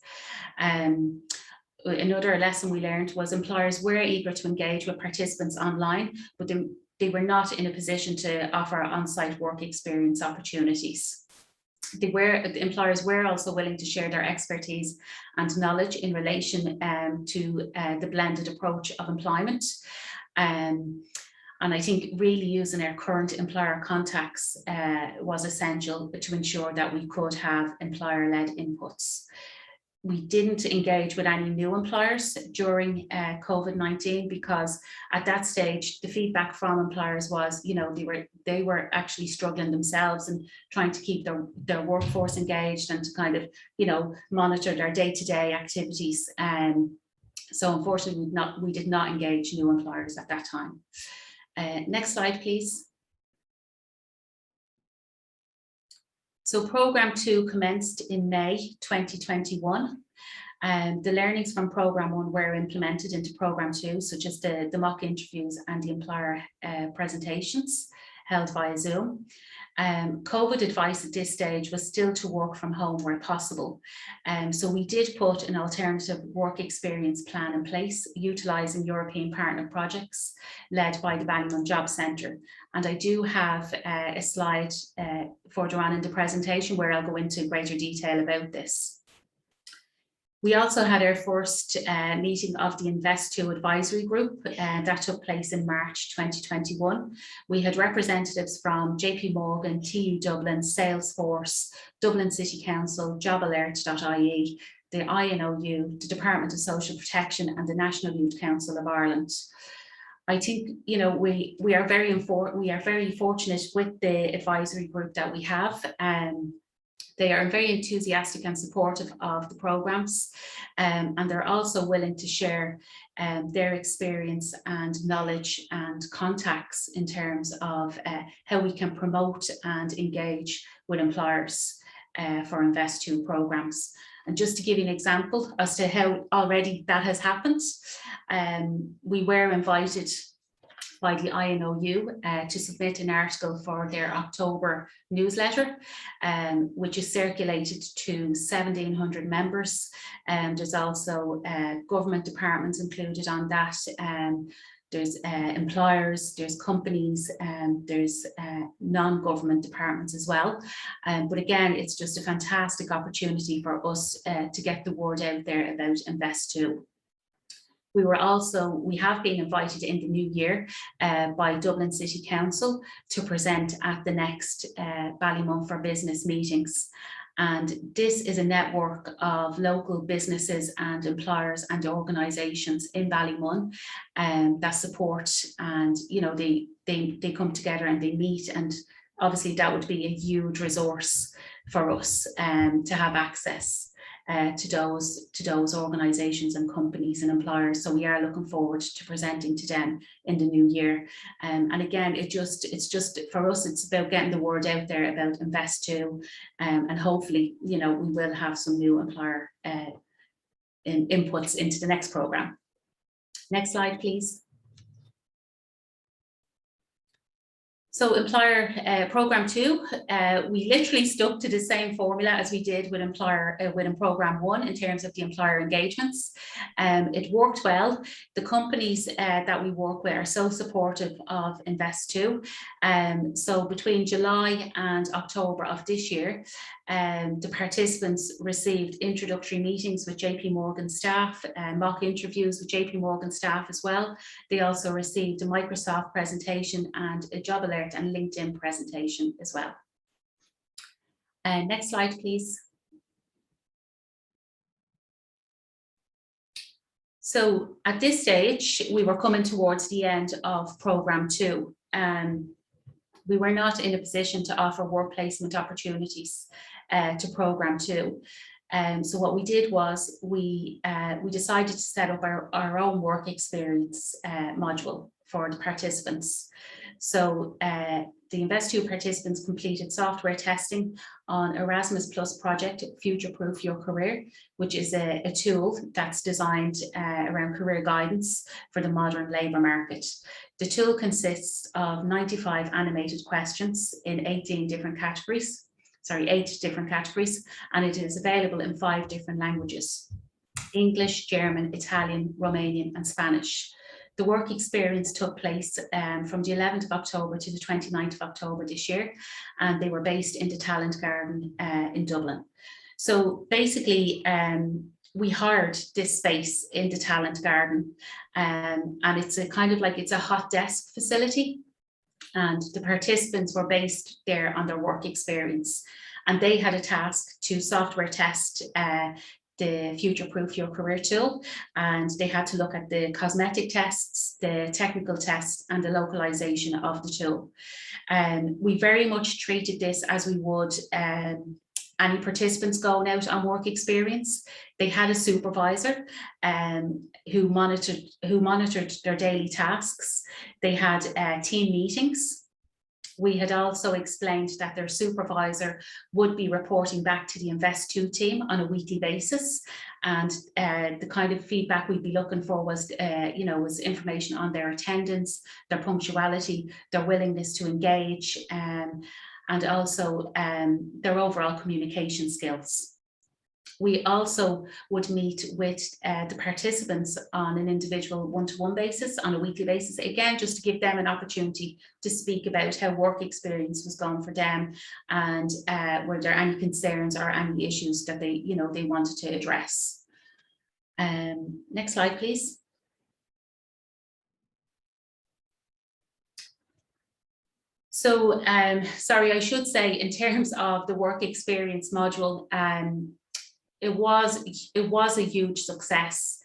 Another lesson we learned was employers were eager to engage with participants online, but they were not in a position to offer on-site work experience opportunities. The employers were also willing to share their expertise and knowledge in relation to the blended approach of employment. And I think really using our current employer contacts was essential to ensure that we could have employer-led inputs. We didn't engage with any new employers during COVID-19 because at that stage, the feedback from employers was, you know, they were actually struggling themselves and trying to keep their workforce engaged and to kind of, you know, monitor their day-to-day activities. So unfortunately, we did not engage new employers at that time. Next slide, please. So Programme 2 commenced in May 2021. The learnings from Programme 1 were implemented into Programme 2, such as the mock interviews and the employer presentations held via Zoom. COVID advice at this stage was still to work from home where possible. So we did put an alternative work experience plan in place, utilising European partner projects led by the Ballymon Job Centre. And I do have a slide further on in the presentation where I'll go into greater detail about this. We also had our first meeting of the Invest2 advisory group that took place in March 2021. We had representatives from JP Morgan, TU Dublin, Salesforce, Dublin City Council, jobalert.ie, the INOU, the Department of Social Protection and the National Youth Council of Ireland. I think, you know, we are very fortunate with the advisory group that we have. They are very enthusiastic and supportive of the programmes, and they're also willing to share their experience and knowledge and contacts in terms of how we can promote and engage with employers for Invest2 programmes. And just to give you an example as to how already that has happened, we were invited by the INOU to submit an article for their October newsletter, which is circulated to 1,700 members. There's also government departments included on that. There's employers, there's companies, there's non-government departments as well. But again, it's just a fantastic opportunity for us to get the word out there about Invest2. We have been invited in the new year by Dublin City Council to present at the next Ballymon for Business meetings. And this is a network of local businesses and employers and organisations in Ballymon that support, and you know, they come together and they meet, and obviously that would be a huge resource for us to have access to those organisations and companies and employers. So we are looking forward to presenting to them in the new year. And again, it's just for us, it's about getting the word out there about Invest2, and hopefully, you know, we will have some new employer inputs into the next programme. Next slide, please. So employer Programme 2, we literally stuck to the same formula as we did with Programme 1 in terms of the employer engagements. It worked well. The companies that we work with are so supportive of Invest2. So between July and October of this year, the participants received introductory meetings with JP Morgan staff, mock interviews with JP Morgan staff as well. They also received a Microsoft presentation and a Job Alert and LinkedIn presentation as well. Next slide, please. So at this stage, we were coming towards the end of Programme 2. We were not in a position to offer work placement opportunities to Programme 2. So what we did was we decided to set up our own work experience module for the participants. So the Invest2 participants completed software testing on Erasmus Plus project, Future Proof Your Career, which is a tool that's designed around career guidance for the modern labour market. The tool consists of 95 animated questions in 8 different categories, and it is available in 5 different languages: English, German, Italian, Romanian, and Spanish. The work experience took place from the 11th of October to the 29th of October this year, and they were based in the Talent Garden in Dublin. So basically, we hired this space in the Talent Garden, and it's a kind of like, it's a hot desk facility, and the participants were based there on their work experience, and they had a task to software test the Future Proof Your Career tool, and they had to look at the cosmetic tests, the technical tests, and the localization of the tool. We very much treated this as we would any participants going out on work experience. They had a supervisor who monitored their daily tasks. They had team meetings. We had also explained that their supervisor would be reporting back to the Invest2 team on a weekly basis, and the kind of feedback we'd be looking for was, was information on their attendance, their punctuality, their willingness to engage, and also their overall communication skills. We also would meet with the participants on an individual one-to-one basis, on a weekly basis, again, just to give them an opportunity to speak about how work experience was going for them, and were there any concerns or any issues that they wanted to address. Next slide, please. So, sorry, I should say, in terms of the work experience module, it was a huge success.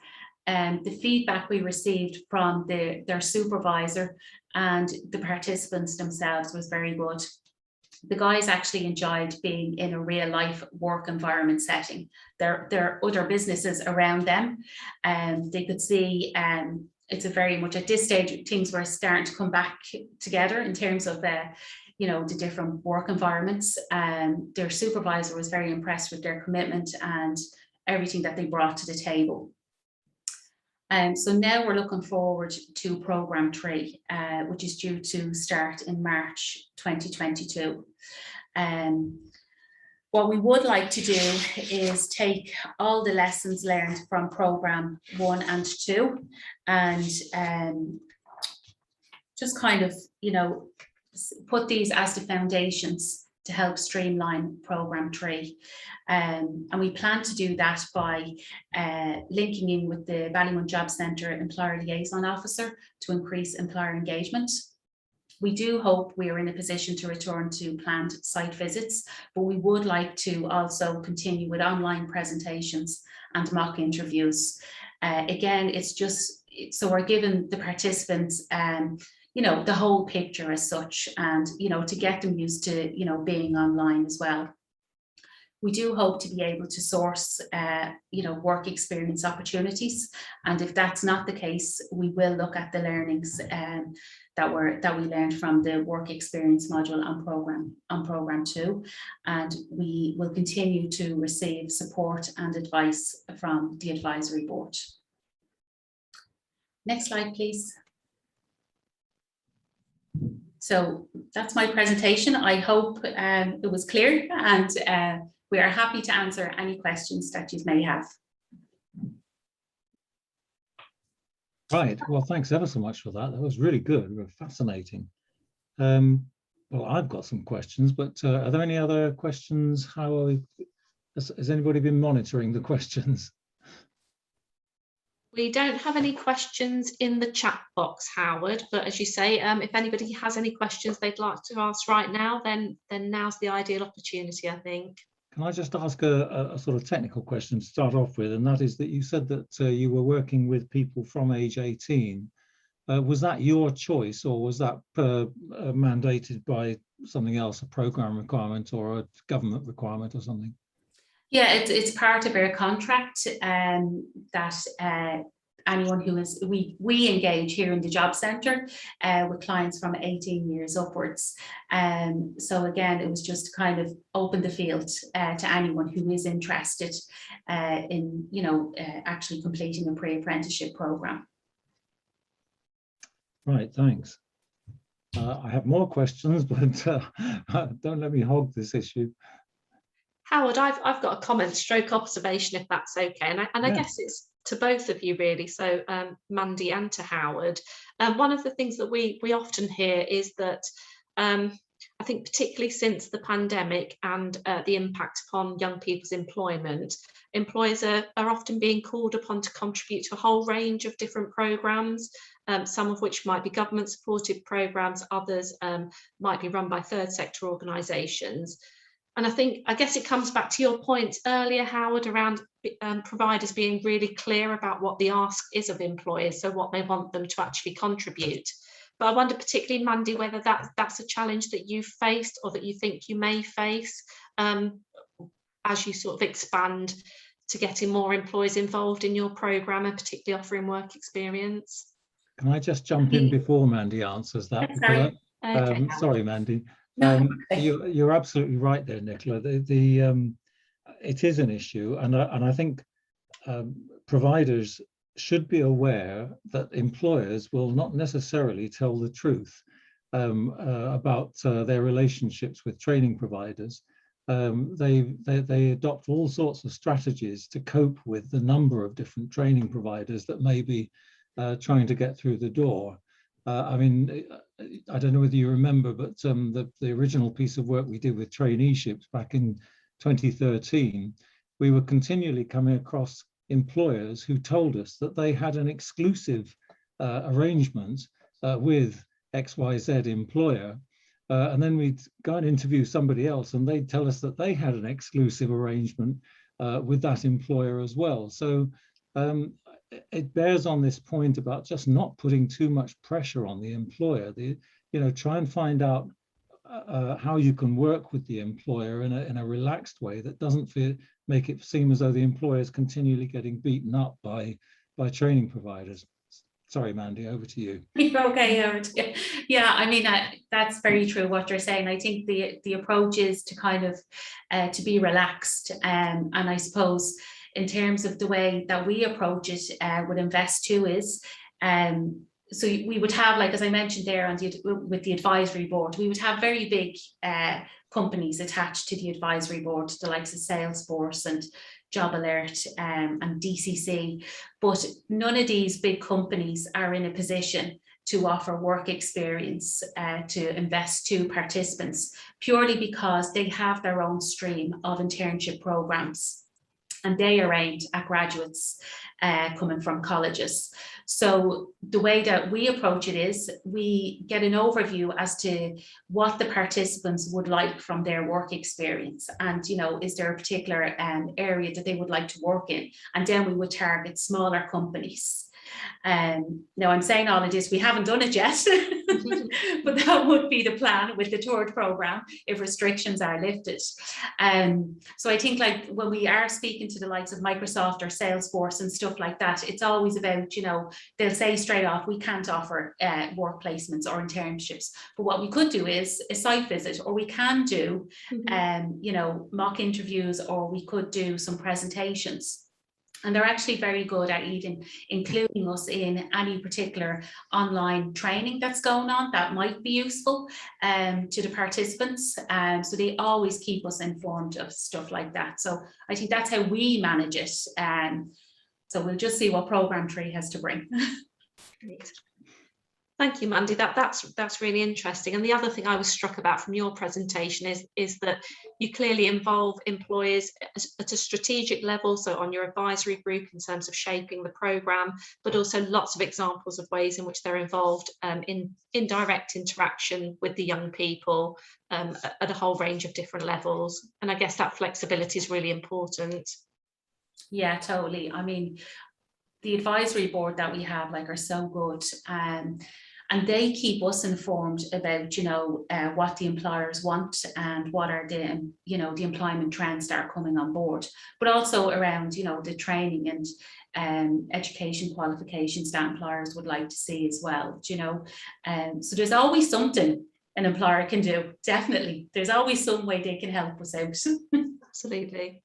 The feedback we received from their supervisor and the participants themselves was very good. The guys actually enjoyed being in a real life work environment setting. There are other businesses around them, and they could see it's a very much, at this stage, things were starting to come back together in terms of the different work environments. Their supervisor was very impressed with their commitment and everything that they brought to the table. So now we're looking forward to Programme 3, which is due to start in March 2022. What we would like to do is take all the lessons learned from Programme 1 and 2 and just kind of, put these as the foundations to help streamline Programme 3. And we plan to do that by linking in with the Ballymun Job Centre Employer Liaison Officer to increase employer engagement. We do hope we are in a position to return to planned site visits, but we would like to also continue with online presentations and mock interviews. Again, it's just, so we're giving the participants the whole picture as such, and to get them used to being online as well. We do hope to be able to source work experience opportunities, and if that's not the case, we will look at the learnings that we learned from the work experience module on Programme 2, and we will continue to receive support and advice from the advisory board. Next slide, please. So that's my presentation. I hope it was clear, and we are happy to answer any questions that you may have. Right, well, thanks ever so much for that. That was really good, really fascinating. Well, I've got some questions, but are there any other questions? Has anybody been monitoring the questions? We don't have any questions in the chat box, Howard, but as you say, if anybody has any questions they'd like to ask right now, then now's the ideal opportunity, I think. Can I just ask a sort of technical question to start off with, and that is that you said that you were working with people from age 18. Was that your choice, or was that mandated by something else, a programme requirement or a government requirement or something? Yeah, it's part of our contract that anyone who is, we engage here in the job centre with clients from 18 years upwards. So again, it was just to kind of open the field to anyone who is interested in, actually completing a pre-apprenticeship programme. Right, thanks. I have more questions, but don't let me hog this issue. Howard, I've got a comment stroke observation, if that's okay, and I guess it's both of you really, so Mandy and to Howard. One of the things that we often hear is that I think particularly since the pandemic and the impact upon young people's employment, employers are often being called upon to contribute to a whole range of different programmes, some of which might be government supported programmes, others might be run by third sector organisations. And I guess it comes back to your point earlier, Howard, around providers being really clear about what the ask is of employers, so what they want them to actually contribute. But I wonder, particularly Mandy, whether that's a challenge that you've faced or that you think you may face as you sort of expand to getting more employers involved in your programme and particularly offering work experience. Can I just jump in before Mandy answers that? Sorry. Okay. Sorry, Mandy. No. You're absolutely right there, Nicola. It is an issue, and I think providers should be aware that employers will not necessarily tell the truth about their relationships with training providers. They adopt all sorts of strategies to cope with the number of different training providers that may be trying to get through the door. I mean, I don't know whether you remember, but the original piece of work we did with traineeships back in 2013, we were continually coming across employers who told us that they had an exclusive arrangement with XYZ employer. And then we'd go and interview somebody else and they'd tell us that they had an exclusive arrangement with that employer as well. So it bears on this point about just not putting too much pressure on the employer. Try and find out how you can work with the employer in a relaxed way that doesn't make it seem as though the employer is continually getting beaten up by training providers. Sorry, Mandy, over to you. Okay, Howard. Yeah, I mean, that's very true what you're saying. I think the approach is to kind of to be relaxed, and I suppose in terms of the way that we approach it with Invest2 is, so we would have, like as I mentioned there with the advisory board, we would have very big companies attached to the advisory board, the likes of Salesforce and Job Alert and DCC, but none of these big companies are in a position to offer work experience to Invest2 participants, purely because they have their own stream of internship programs and they are aimed at graduates coming from colleges. So the way that we approach it is we get an overview as to what the participants would like from their work experience, and is there a particular area that they would like to work in, and then we would target smaller companies. Now I'm saying all of this, we haven't done it yet, but that would be the plan with the third programme if restrictions are lifted. So I think, like, when we are speaking to the likes of Microsoft or Salesforce and stuff like that, it's always about, they'll say straight off, we can't offer work placements or internships, but what we could do is a site visit, or we can do mock interviews, or we could do some presentations. And they're actually very good at even including us in any particular online training that's going on that might be useful to the participants. So they always keep us informed of stuff like that. So I think that's how we manage it. So we'll just see what Programme 3 has to bring. Great. Thank you, Mandy. That's really interesting. And the other thing I was struck about from your presentation is that you clearly involve employers at a strategic level, so on your advisory group in terms of shaping the programme, but also lots of examples of ways in which they're involved in direct interaction with the young people at a whole range of different levels. And I guess that flexibility is really important. Yeah, totally. I mean, the advisory board that we have are so good. And they keep us informed about, what the employers want and what are the, the employment trends that are coming on board, but also around, the training and education qualifications that employers would like to see as well, so there's always something an employer can do. Definitely. There's always some way they can help us out. Absolutely.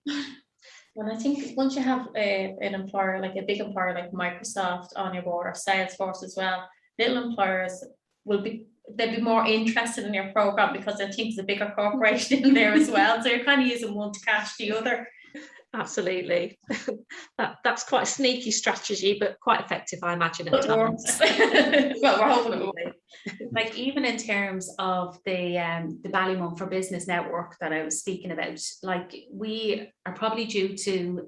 And I think once you have an employer, like a big employer like Microsoft on your board, or Salesforce as well, little employers they'll be more interested in your program because they think there's a bigger corporation in there as well. So you're kind of using one to catch the other. Absolutely. That's quite a sneaky strategy, but quite effective, I imagine, at times. Well, we're hoping it will. Like even in terms of the Ballymun for Business network that I was speaking about, like we are probably due to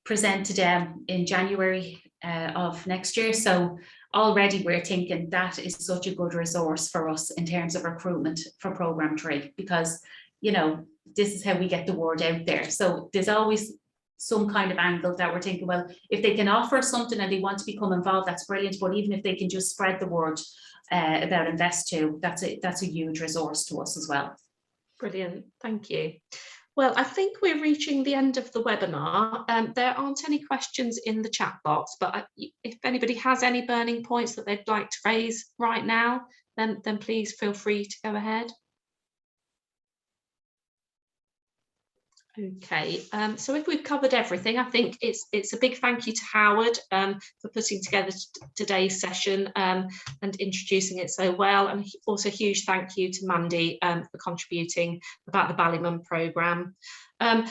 present to them in January of next year. So already we're thinking that is such a good resource for us in terms of recruitment for Programme 3, because, you know, this is how we get the word out there. So there's always some kind of angle that we're thinking, well, if they can offer something and they want to become involved, that's brilliant. But even if they can just spread the word about Invest2, that's a huge resource to us as well. Brilliant, thank you. Well, I think we're reaching the end of the webinar. There aren't any questions in the chat box, but if anybody has any burning points that they'd like to raise right now, then please feel free to go ahead. Okay, so if we've covered everything, I think it's a big thank you to Howard for putting together today's session and introducing it so well, and also a huge thank you to Mandy for contributing about the Ballymun programme.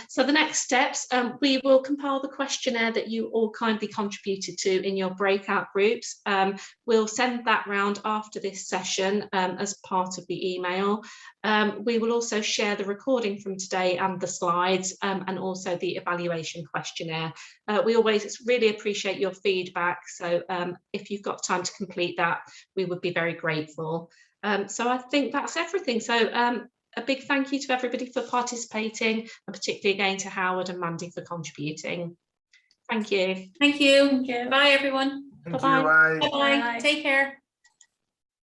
So the next steps, we will compile the questionnaire that you all kindly contributed to in your breakout groups. We'll send that round after this session as part of the email. We will also share the recording from today and the slides and also the evaluation questionnaire. We always really appreciate your feedback, so if you've got time to complete that, we would be very grateful. So I think that's everything. So a big thank you to everybody for participating, and particularly again to Howard and Mandy for contributing. Thank you. Thank you. Bye, everyone. Thank Bye-bye. you. Bye. Bye-bye. Take care.